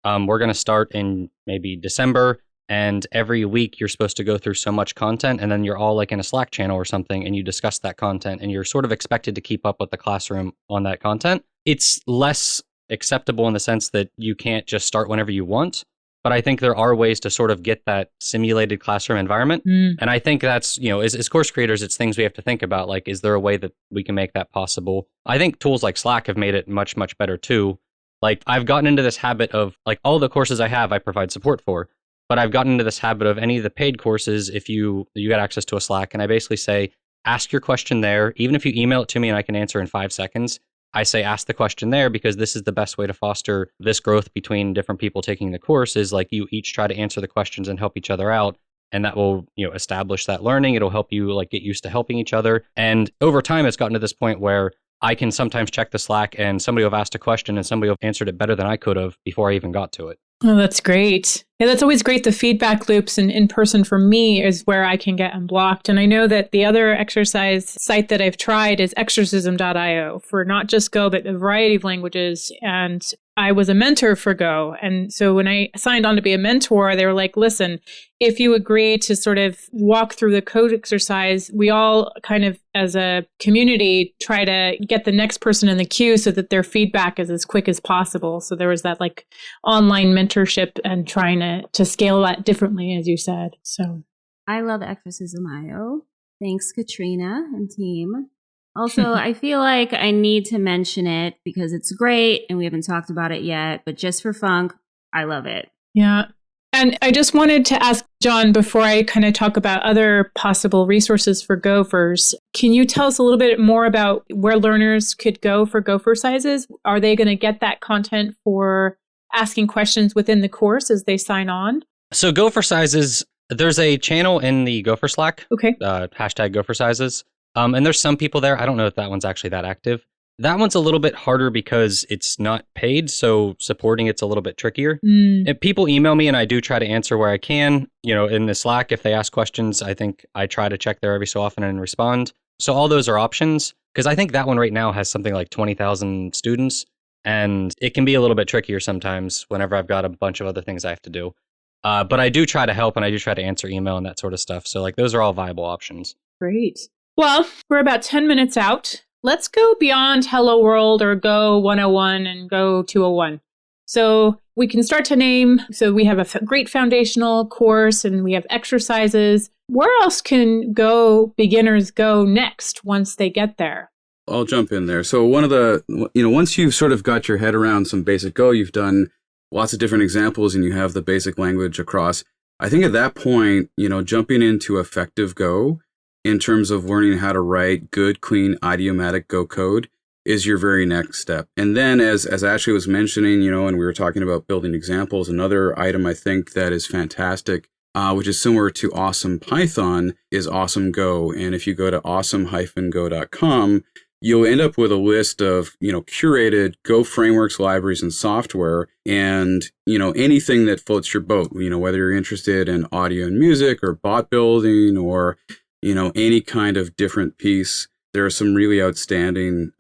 we're going to start in maybe December, and every week you're supposed to go through so much content, and then you're all like in a Slack channel or something, and you discuss that content, and you're sort of expected to keep up with the classroom on that content. It's less acceptable in the sense that you can't just start whenever you want. But I think there are ways to sort of get that simulated classroom environment. And I think that's, as course creators, it's things we have to think about. Like, is there a way that we can make that possible? I think tools like Slack have made it much, much better too. Like, I've gotten into this habit of, like, all the courses I have, I provide support for. But I've gotten into this habit of any of the paid courses, if you get access to a Slack, and I basically say, ask your question there. Even if you email it to me and I can answer in 5 seconds, I say ask the question there, because this is the best way to foster this growth between different people taking the course, is like you each try to answer the questions and help each other out. And that will, establish that learning. It'll help you like get used to helping each other. And over time, it's gotten to this point where I can sometimes check the Slack and somebody will have asked a question and somebody will have answered it better than I could have before I even got to it. Oh, that's great. Yeah, that's always great. The feedback loops and in person for me is where I can get unblocked. And I know that the other exercise site that I've tried is exorcism.io for not just Go, but a variety of languages. And I was a mentor for Go. And so when I signed on to be a mentor, they were like, listen, if you agree to sort of walk through the code exercise, we all kind of as a community try to get the next person in the queue so that their feedback is as quick as possible. So there was that like online mentorship and trying to scale that differently, as you said. So I love Exorcism.io. Thanks, Katrina and team. Also, I feel like I need to mention it because it's great and we haven't talked about it yet, but just for funk, I love it. Yeah. And I just wanted to ask John, before I kind of talk about other possible resources for Gophers, can you tell us a little bit more about where learners could go for Gopher sizes? Are they going to get that content for asking questions within the course as they sign on? So Gopher sizes, there's a channel in the Gopher Slack, okay. Hashtag Gopher sizes. And there's some people there. I don't know if that one's actually that active. That one's a little bit harder because it's not paid, so supporting it's a little bit trickier. If people email me and I do try to answer where I can, in the Slack, if they ask questions, I think I try to check there every so often and respond. So all those are options, because I think that one right now has something like 20,000 students, and it can be a little bit trickier sometimes whenever I've got a bunch of other things I have to do. But I do try to help and I do try to answer email and that sort of stuff. So like those are all viable options. Great. Well, we're about 10 minutes out. Let's go beyond Hello World or Go 101 and Go 201. So we can start to name. So we have a great foundational course and we have exercises. Where else can Go beginners go next once they get there? I'll jump in there. So one of the, once you've sort of got your head around some basic Go, you've done lots of different examples and you have the basic language across. I think at that point, jumping into effective Go in terms of learning how to write good, clean, idiomatic Go code is your very next step. And then as Ashley was mentioning, and we were talking about building examples, another item I think that is fantastic, which is similar to Awesome Python, is Awesome Go. And if you go to awesome-go.com, you'll end up with a list of, curated Go frameworks, libraries, and software, and, anything that floats your boat, whether you're interested in audio and music or bot building or any kind of different piece. There are some really outstanding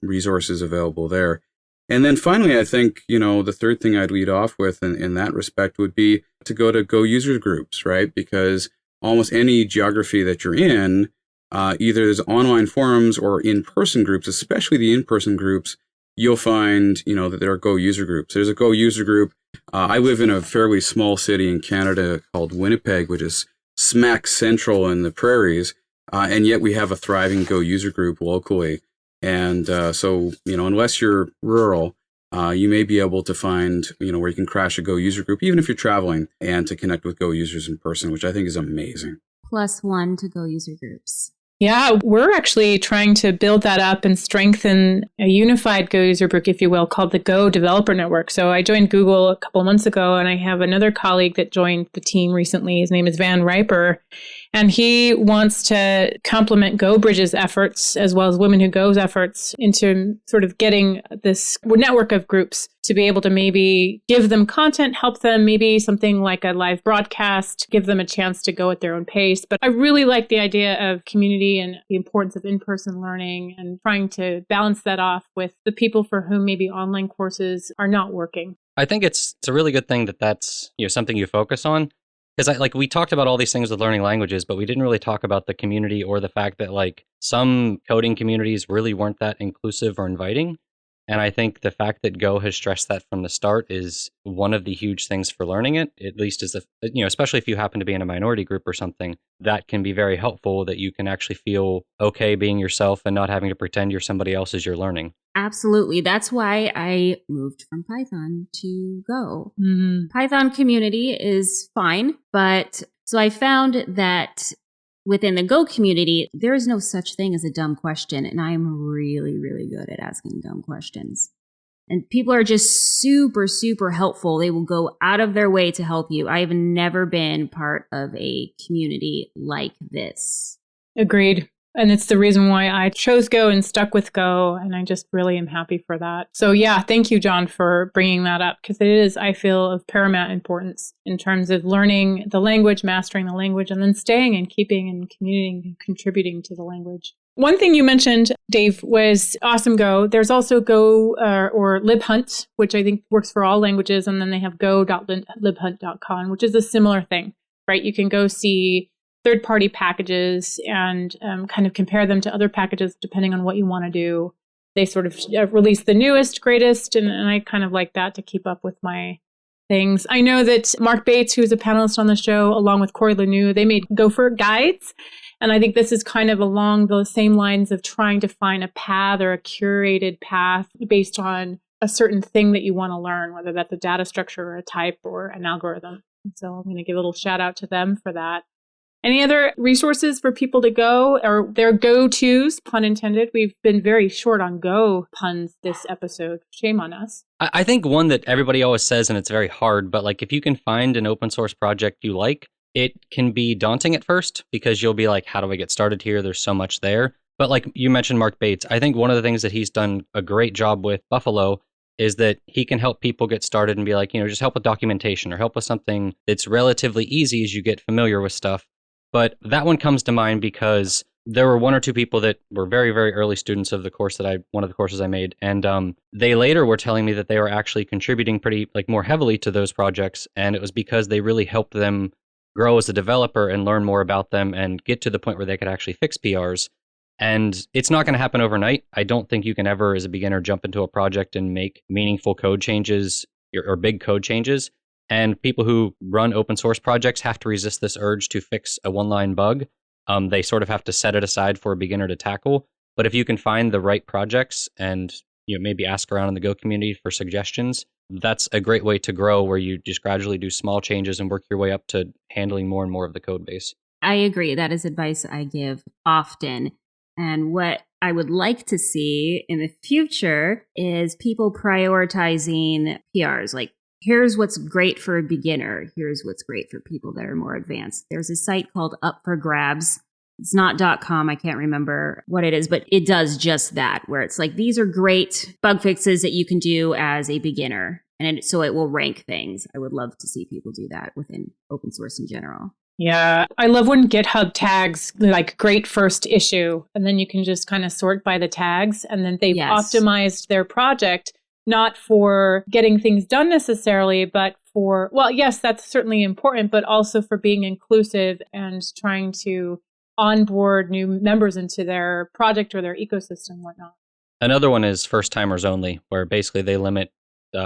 resources available there. And then finally, I think, the third thing I'd lead off with in that respect would be to go to Go user groups, right? Because almost any geography that you're in, either there's online forums or in-person groups, especially the in-person groups, you'll find, that there are Go user groups. There's a Go user group. I live in a fairly small city in Canada called Winnipeg, which is smack central in the prairies, and yet we have a thriving Go user group locally. And so, unless you're rural, you may be able to find, where you can crash a Go user group, even if you're traveling, and to connect with Go users in person, which I think is amazing. +1 to Go user groups. Yeah, we're actually trying to build that up and strengthen a unified Go user group, if you will, called the Go Developer Network. So I joined Google a couple of months ago, and I have another colleague that joined the team recently. His name is Van Riper, and he wants to complement GoBridge's efforts as well as Women Who Go's efforts into sort of getting this network of groups to be able to maybe give them content, help them, maybe something like a live broadcast, give them a chance to go at their own pace. But I really like the idea of community and the importance of in-person learning and trying to balance that off with the people for whom maybe online courses are not working. I think it's a really good thing that that's something you focus on. Because we talked about all these things with learning languages, but we didn't really talk about the community or the fact that some coding communities really weren't that inclusive or inviting. And I think the fact that Go has stressed that from the start is one of the huge things for learning it, at least especially if you happen to be in a minority group or something, that can be very helpful, that you can actually feel okay being yourself and not having to pretend you're somebody else as you're learning. Absolutely. That's why I moved from Python to Go. Mm-hmm. Python community is fine, but so I found that within the Go community, there is no such thing as a dumb question, and I'm really, really good at asking dumb questions. And people are just super, super helpful. They will go out of their way to help you. I've never been part of a community like this. Agreed. And it's the reason why I chose Go and stuck with Go. And I just really am happy for that. So yeah, thank you, John, for bringing that up, because it is, I feel, of paramount importance in terms of learning the language, mastering the language, and then staying and keeping and communicating and contributing to the language. One thing you mentioned, Dave, was Awesome Go. There's also Go or LibHunt, which I think works for all languages. And then they have go.libhunt.com, which is a similar thing, right? You can go see third-party packages and kind of compare them to other packages depending on what you want to do. They sort of release the newest, greatest, and I kind of like that to keep up with my things. I know that Mark Bates, who's a panelist on the show, along with Corey Lanou, they made Gopher guides. And I think this is kind of along those same lines of trying to find a path or a curated path based on a certain thing that you want to learn, whether that's a data structure or a type or an algorithm. And so I'm going to give a little shout out to them for that. Any other resources for people to go, or their go-tos, pun intended? We've been very short on Go puns this episode. Shame on us. I think one that everybody always says, and it's very hard, but if you can find an open source project you like, it can be daunting at first because you'll be like, how do I get started here? There's so much there. But you mentioned Mark Bates, I think one of the things that he's done a great job with Buffalo is that he can help people get started and be like, just help with documentation or help with something that's relatively easy as you get familiar with stuff. But that one comes to mind because there were one or two people that were very, very early students of the course one of the courses I made. And they later were telling me that they were actually contributing pretty more heavily to those projects. And it was because they really helped them grow as a developer and learn more about them and get to the point where they could actually fix PRs. And it's not going to happen overnight. I don't think you can ever, as a beginner, jump into a project and make meaningful code changes or big code changes. And people who run open source projects have to resist this urge to fix a one-line bug. They sort of have to set it aside for a beginner to tackle. But if you can find the right projects and maybe ask around in the Go community for suggestions, that's a great way to grow, where you just gradually do small changes and work your way up to handling more and more of the code base. I agree. That is advice I give often. And what I would like to see in the future is people prioritizing PRs. Here's what's great for a beginner. Here's what's great for people that are more advanced. There's a site called Up for Grabs. It's not .com. I can't remember what it is, but it does just that, where it's these are great bug fixes that you can do as a beginner. And so it will rank things. I would love to see people do that within open source in general. Yeah, I love when GitHub tags great first issue, and then you can just kind of sort by the tags, and then they've optimized their project, not for getting things done necessarily, but for, well, yes, that's certainly important, but also for being inclusive and trying to onboard new members into their project or their ecosystem, whatnot. Another one is first timers only, where basically they limit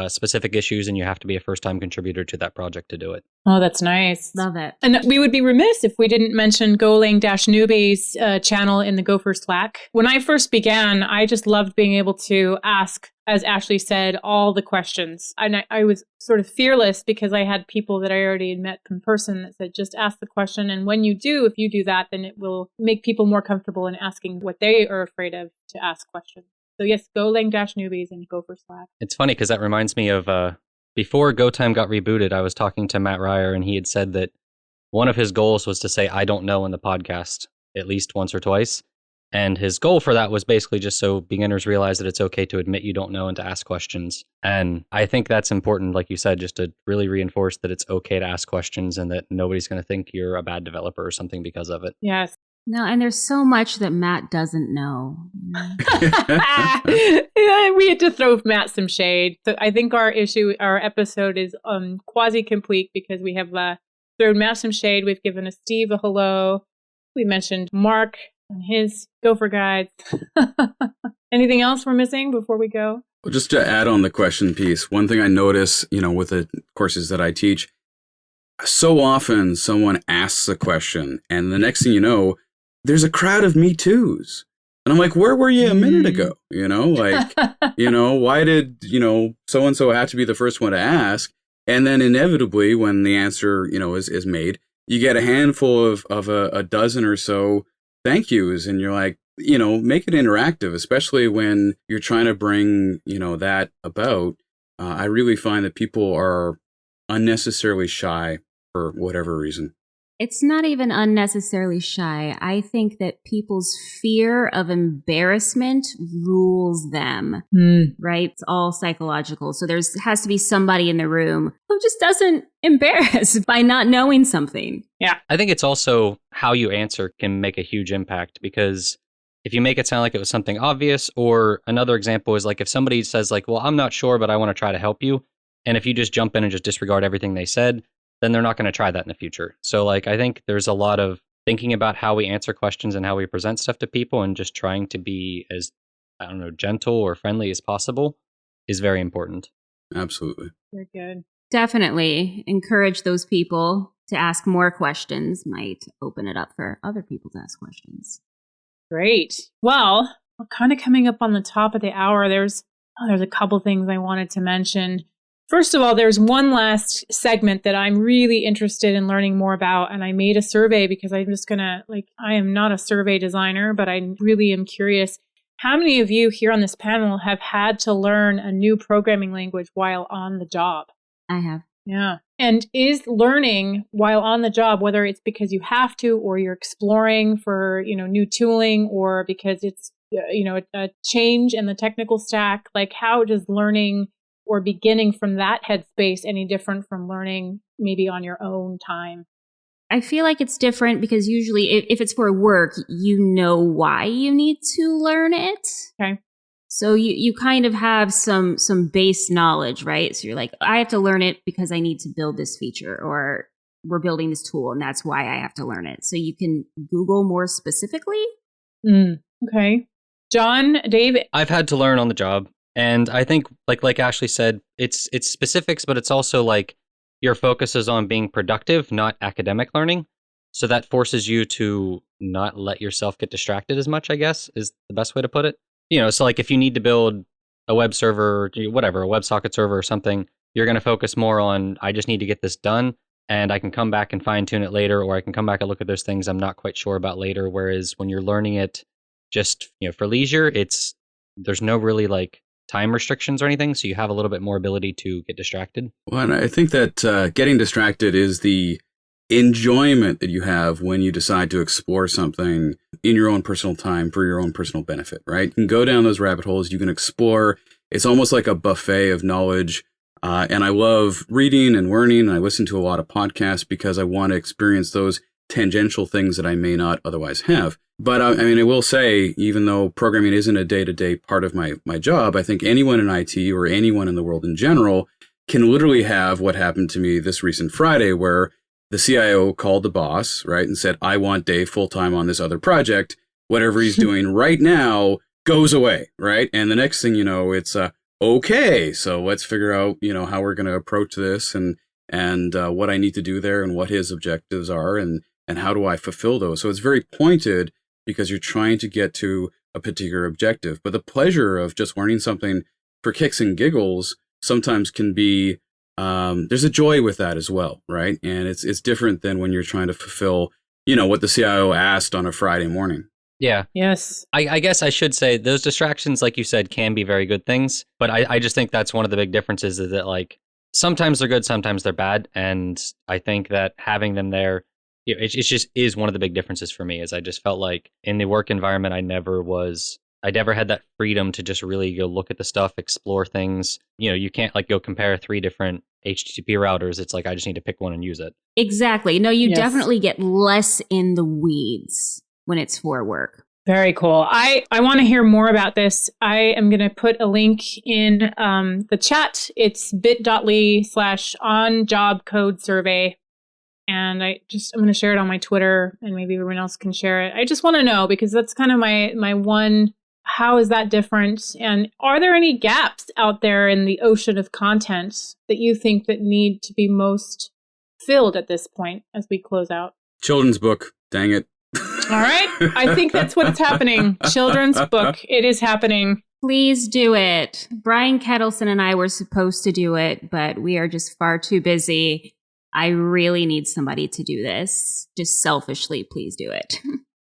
specific issues and you have to be a first time contributor to that project to do it. Oh, that's nice. Love it. And we would be remiss if we didn't mention Golang-Newbies channel in the Gopher Slack. When I first began, I just loved being able to ask as Ashley said, all the questions. And I was sort of fearless because I had people that I already had met in person that said, just ask the question. And when you do, if you do that, then it will make people more comfortable in asking what they are afraid of to ask questions. So yes, go Lang-Newbies and go for Slack. It's funny because that reminds me of before GoTime got rebooted, I was talking to Matt Ryer and he had said that one of his goals was to say, I don't know in the podcast at least once or twice. And his goal for that was basically just so beginners realize that it's okay to admit you don't know and to ask questions. And I think that's important, like you said, just to really reinforce that it's okay to ask questions and that nobody's going to think you're a bad developer or something because of it. Yes. No, and there's so much that Matt doesn't know. We had to throw Matt some shade. So I think our episode is quasi-complete because we have thrown Matt some shade. We've given Steve a hello. We mentioned Mark and his Gopher guides. Anything else we're missing before we go? Well, just to add on the question piece, one thing I notice, with the courses that I teach, so often someone asks a question and the next thing you know, there's a crowd of Me Too's. And I'm like, where were you a minute ago? Why did, so-and-so have to be the first one to ask? And then inevitably when the answer, is made, you get a handful of a dozen or so thank yous. And you're like, make it interactive, especially when you're trying to bring, that about. I really find that people are unnecessarily shy for whatever reason. It's not even unnecessarily shy. I think that people's fear of embarrassment rules them, right? It's all psychological. So has to be somebody in the room who just doesn't embarrass by not knowing something. Yeah. I think it's also how you answer can make a huge impact because if you make it sound like it was something obvious, or another example is like if somebody says like, well, I'm not sure, but I want to try to help you. And if you just jump in and just disregard everything they said, then they're not going to try that in the future. So like, I think there's a lot of thinking about how we answer questions and how we present stuff to people and just trying to be as, gentle or friendly as possible is very important. Absolutely. Very good. Definitely encourage those people to ask more questions, might open it up for other people to ask questions. Great. Well, we're kind of coming up on the top of the hour. There's a couple things I wanted to mention. First of all, there's one last segment that I'm really interested in learning more about. And I made a survey because I'm just I am not a survey designer, but I really am curious. How many of you here on this panel have had to learn a new programming language while on the job? I have. Yeah. And is learning while on the job, whether it's because you have to, or you're exploring for, new tooling, or because it's, a change in the technical stack, like how does learning or beginning from that headspace any different from learning maybe on your own time? I feel like it's different because usually if it's for work, you know why you need to learn it. Okay. So you kind of have some base knowledge, right? So you're like, I have to learn it because I need to build this feature, or we're building this tool and that's why I have to learn it. So you can Google more specifically. Okay. John, Dave? I've had to learn on the job. And I think, like Ashley said, it's specifics, but it's also like your focus is on being productive, not academic learning. So that forces you to not let yourself get distracted as much, I guess, is the best way to put it. So like if you need to build a web server, whatever, a WebSocket server or something, you're going to focus more on, I just need to get this done and I can come back and fine tune it later, or I can come back and look at those things I'm not quite sure about later. Whereas when you're learning it just, for leisure, there's no really like time restrictions or anything, so you have a little bit more ability to get distracted. Well, and I think that getting distracted is the enjoyment that you have when you decide to explore something in your own personal time for your own personal benefit, right? You can go down those rabbit holes, you can explore. It's almost like a buffet of knowledge. And I love reading and learning, and I listen to a lot of podcasts because I want to experience those tangential things that I may not otherwise have. But I will say, even though programming isn't a day-to-day part of my job, I think anyone in IT or anyone in the world in general can literally have what happened to me this recent Friday, where the CIO called the boss, right, and said, I want Dave full-time on this other project. Whatever he's doing right now goes away, right? And the next thing you know, it's okay, so let's figure out, how we're going to approach this and what I need to do there and what his objectives are and how do I fulfill those. So it's very pointed because you're trying to get to a particular objective. But the pleasure of just learning something for kicks and giggles sometimes can be, there's a joy with that as well, right? And it's different than when you're trying to fulfill, what the CIO asked on a Friday morning. Yeah. Yes. I guess I should say those distractions, like you said, can be very good things. But I just think that's one of the big differences is that, like, sometimes they're good, sometimes they're bad. And I think that having them there, it just is one of the big differences for me, is I just felt like in the work environment, I never had that freedom to just really go look at the stuff, explore things. You can't like go compare 3 different HTTP routers. It's like, I just need to pick one and use it. Exactly. No, you Yes. definitely get less in the weeds when it's for work. Very cool. I want to hear more about this. I am going to put a link in the chat. It's bit.ly/on-job-code-survey. And I'm going to share it on my Twitter, and maybe everyone else can share it. I just want to know, because that's kind of my one, how is that different? And are there any gaps out there in the ocean of content that you think that need to be most filled at this point as we close out? Children's book, dang it. All right. I think that's what's happening. Children's book. It is happening. Please do it. Brian Kettleson and I were supposed to do it, but we are just far too busy. I really need somebody to do this. Just selfishly, please do it.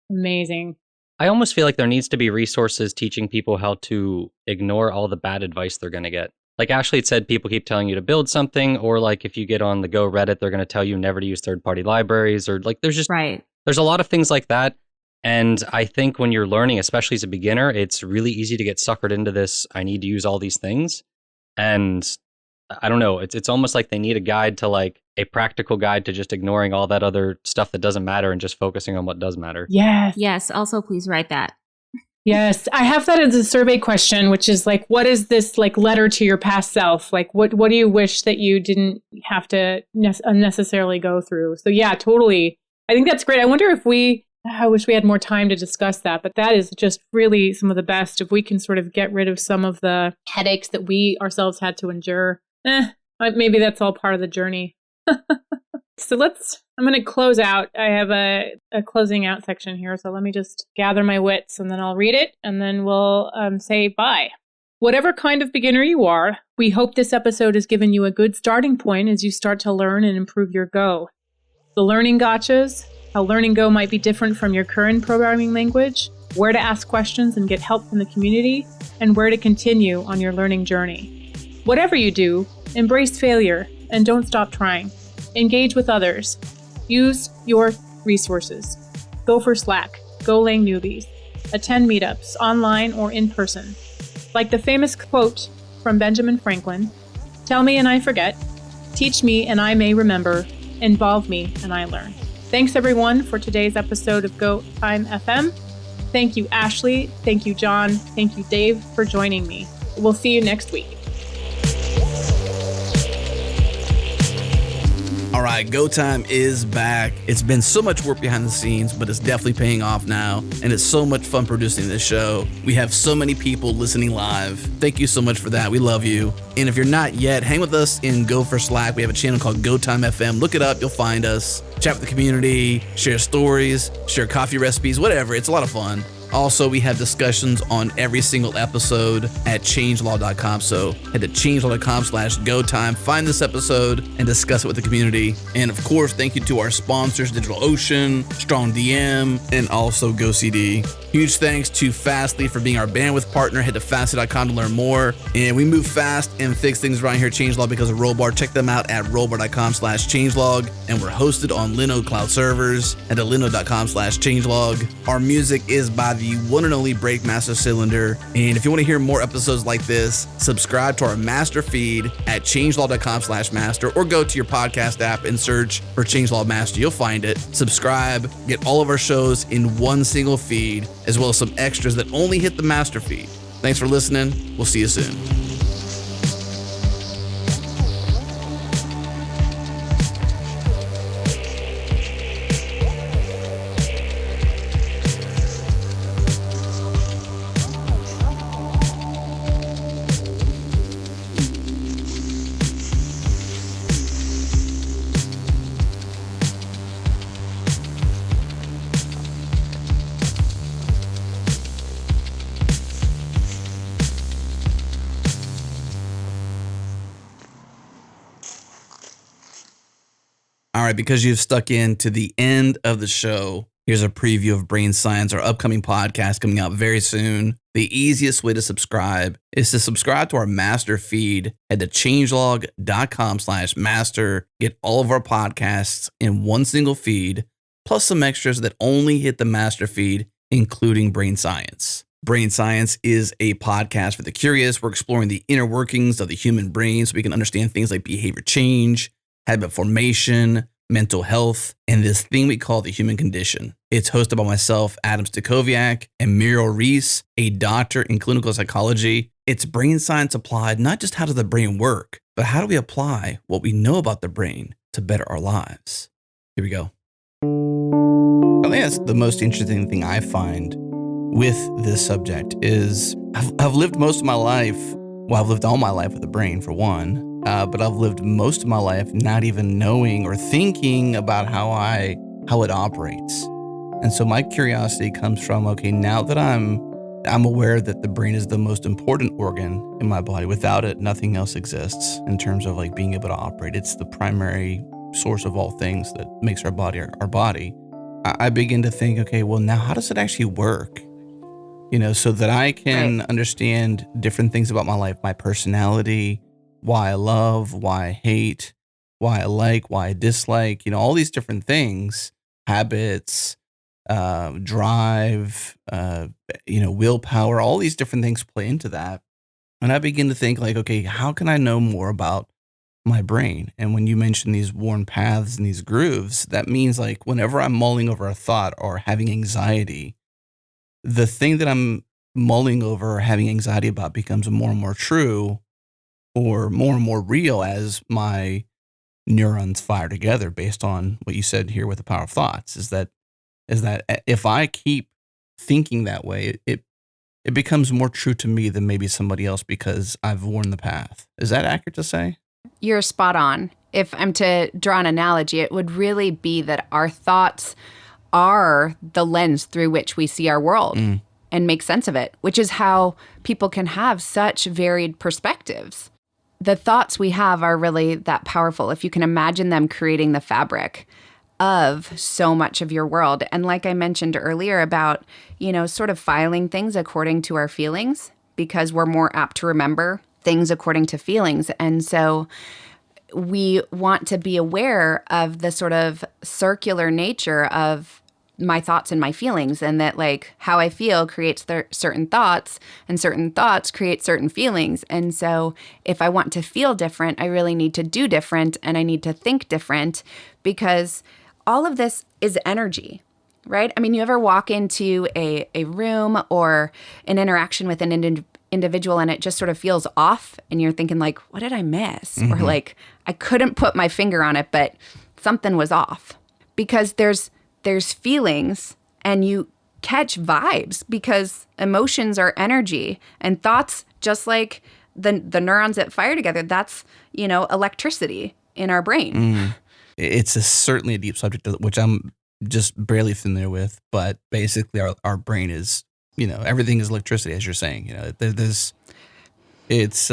Amazing. I almost feel like there needs to be resources teaching people how to ignore all the bad advice they're going to get. Like Ashley had said, people keep telling you to build something, or like if you get on the Go Reddit, they're going to tell you never to use third-party libraries, or like there's just Right. There's a lot of things like that. And I think when you're learning, especially as a beginner, it's really easy to get suckered into this, I need to use all these things. And I don't know, it's almost like they need a guide to like a practical guide to just ignoring all that other stuff that doesn't matter and just focusing on what does matter. Yes. Yes. Also, please write that. Yes. I have that as a survey question, which is like, what is this like letter to your past self? Like, what do you wish that you didn't have to unnecessarily go through? So yeah, totally. I think that's great. I wonder if I wish we had more time to discuss that, but that is just really some of the best. If we can sort of get rid of some of the headaches that we ourselves had to endure, maybe that's all part of the journey. So I'm going to close out. I have a closing out section here. So let me just gather my wits and then I'll read it and then we'll say bye. Whatever kind of beginner you are, we hope this episode has given you a good starting point as you start to learn and improve your Go. The learning gotchas, how learning Go might be different from your current programming language, where to ask questions and get help from the community, and where to continue on your learning journey. Whatever you do, embrace failure and don't stop trying. Engage with others. Use your resources. Go for Slack. Golang newbies. Attend meetups, online or in person. Like the famous quote from Benjamin Franklin, "Tell me and I forget. Teach me and I may remember. Involve me and I learn." Thanks everyone for today's episode of Go Time FM. Thank you, Ashley. Thank you, John. Thank you, Dave, for joining me. We'll see you next week. All right, Go Time is back. It's been so much work behind the scenes, but it's definitely paying off now. And it's so much fun producing this show. We have so many people listening live. Thank you so much for that. We love you. And if you're not yet, hang with us in Go for Slack. We have a channel called Go Time FM. Look it up. You'll find us. Chat with the community, share stories, share coffee recipes, whatever. It's a lot of fun. Also, we have discussions on every single episode at changelog.com. So head to changelog.com/GoTime, find this episode and discuss it with the community. And of course, thank you to our sponsors, DigitalOcean, StrongDM, and also GoCD. Huge thanks to Fastly for being our bandwidth partner. Head to fastly.com to learn more. And we move fast and fix things around here at Changelog because of Rollbar. Check them out at rollbar.com/changelog. And we're hosted on Linode cloud servers at linode.com/changelog. Our music is by the one and only Breakmaster Cylinder. And if you want to hear more episodes like this, subscribe to our master feed at changelog.com/master or go to your podcast app and search for Changelog Master. You'll find it. Subscribe, get all of our shows in one single feed, as well as some extras that only hit the master feed. Thanks for listening. We'll see you soon. All right, because you've stuck in to the end of the show, here's a preview of Brain Science, our upcoming podcast coming out very soon. The easiest way to subscribe is to subscribe to our master feed. Head to changelog.com/master. Get all of our podcasts in one single feed, plus some extras that only hit the master feed, including Brain Science. Brain Science is a podcast for the curious. We're exploring the inner workings of the human brain so we can understand things like behavior change, habit formation, mental health, and this thing we call the human condition. It's hosted by myself, Adam Stacoviak, and Muriel Reese, a doctor in clinical psychology. It's brain science applied, not just how does the brain work, but how do we apply what we know about the brain to better our lives? Here we go. I think that's the most interesting thing I find with this subject is I've lived most of my life, I've lived all my life with the brain for one, but I've lived most of my life not even knowing or thinking about how it operates. And so my curiosity comes from, okay, now that I'm aware that the brain is the most important organ in my body. Without it, nothing else exists in terms of like being able to operate. It's the primary source of all things that makes our body our body. I begin to think, okay, well, now how does it actually work? So that I can understand different things about my life, my personality, why I love, why I hate, why I like, why I dislike, all these different things, habits, drive, willpower, all these different things play into that. And I begin to think like, okay, how can I know more about my brain? And when you mention these worn paths and these grooves, that means like whenever I'm mulling over a thought or having anxiety, the thing that I'm mulling over or having anxiety about becomes more and more true or more and more real as my neurons fire together based on what you said here with the power of thoughts is that if I keep thinking that way, it becomes more true to me than maybe somebody else because I've worn the path. Is that accurate to say? You're spot on. If I'm to draw an analogy, it would really be that our thoughts are the lens through which we see our world and make sense of it, which is how people can have such varied perspectives. The thoughts we have are really that powerful. If you can imagine them creating the fabric of so much of your world. And like I mentioned earlier about, sort of filing things according to our feelings, because we're more apt to remember things according to feelings. And so we want to be aware of the sort of circular nature of my thoughts and my feelings, and that like how I feel creates certain thoughts, and certain thoughts create certain feelings. And so if I want to feel different, I really need to do different, and I need to think different, because all of this is energy, right? I mean, you ever walk into a room or an interaction with an individual and it just sort of feels off and you're thinking like, what did I miss? Or like, I couldn't put my finger on it, but something was off. Because there's feelings and you catch vibes, because emotions are energy and thoughts, just like the neurons that fire together, that's, electricity in our brain. It's certainly a deep subject, which I'm just barely familiar with, but basically our brain is, everything is electricity, as you're saying. It's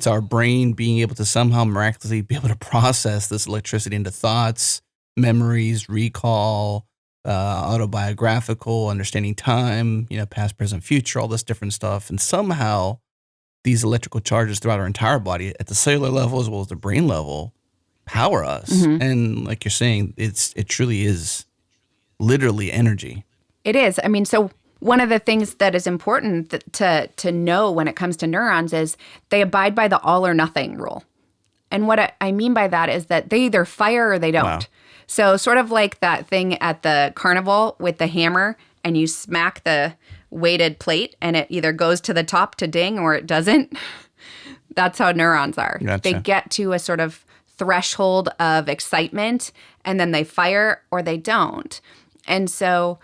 our brain being able to somehow miraculously be able to process this electricity into thoughts, memories, recall, autobiographical, understanding time, past, present, future, all this different stuff. And somehow these electrical charges throughout our entire body at the cellular level as well as the brain level power us. And like you're saying, it truly is literally energy. It is. I mean, so one of the things that is important to know when it comes to neurons is they abide by the all or nothing rule. And what I mean by that is that they either fire or they don't. Wow. So sort of like that thing at the carnival with the hammer, and you smack the weighted plate and it either goes to the top to ding or it doesn't. That's how neurons are. Gotcha. They get to a sort of threshold of excitement and then they fire or they don't. And so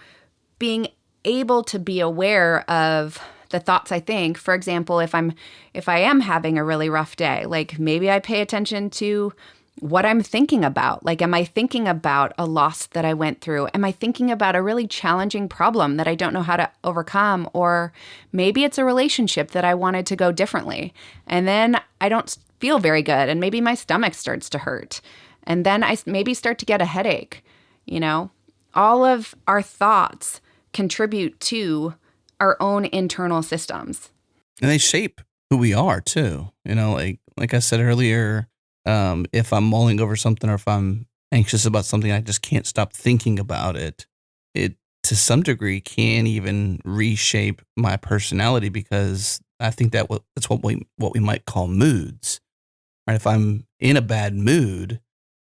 being able to be aware of the thoughts I think, for example, if I am having a really rough day, like maybe I pay attention to what I'm thinking about. Like, am I thinking about a loss that I went through? Am I thinking about a really challenging problem that I don't know how to overcome? Or maybe it's a relationship that I wanted to go differently. And then I don't feel very good. And maybe my stomach starts to hurt. And then I maybe start to get a headache. You know, all of our thoughts contribute to our own internal systems. And they shape who we are too. You know, like I said earlier, if I'm mulling over something or if I'm anxious about something, I just can't stop thinking about it. It to some degree can even reshape my personality, because I think that's what we might call moods. Right? If I'm in a bad mood,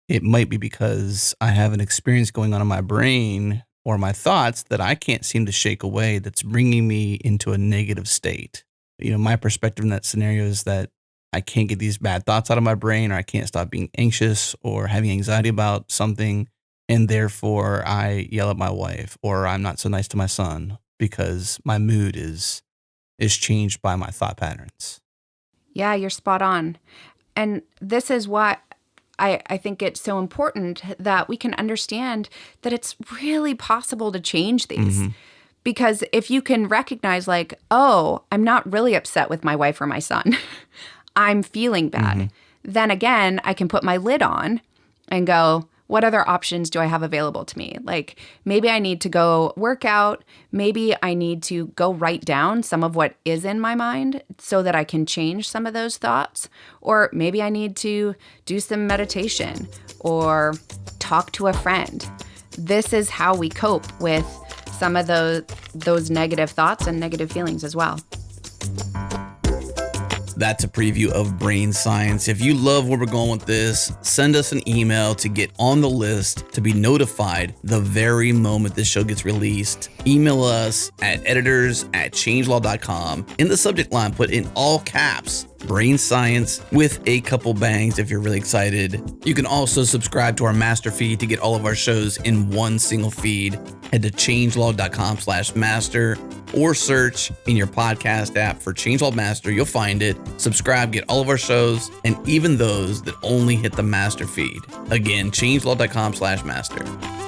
it might be because I have an experience going on in my brain or my thoughts that I can't seem to shake away, that's bringing me into a negative state. You know, my perspective in that scenario is that I can't get these bad thoughts out of my brain, or I can't stop being anxious or having anxiety about something. And therefore I yell at my wife, or I'm not so nice to my son, because my mood is changed by my thought patterns. Yeah, you're spot on. And this is why I think it's so important that we can understand that it's really possible to change these. Mm-hmm. Because if you can recognize, like, oh, I'm not really upset with my wife or my son, I'm feeling bad, Mm-hmm. then again, I can put my lid on and go, what other options do I have available to me? Like, maybe I need to go work out. Maybe I need to go write down some of what is in my mind so that I can change some of those thoughts. Or maybe I need to do some meditation or talk to a friend. This is how we cope with some of those negative thoughts and negative feelings as well. That's a preview of Brain Science. If you love where we're going with this, send us an email to get on the list to be notified the very moment this show gets released. Email us at editors@changelog.com. In the subject line, put in all caps, Brain Science with a couple bangs if you're really excited. You can also subscribe to our master feed to get all of our shows in one single feed. Head to changelog.com/master or search in your podcast app for Changelog Master. You'll find it. Subscribe, get all of our shows, and even those that only hit the master feed. Again, changelog.com/master.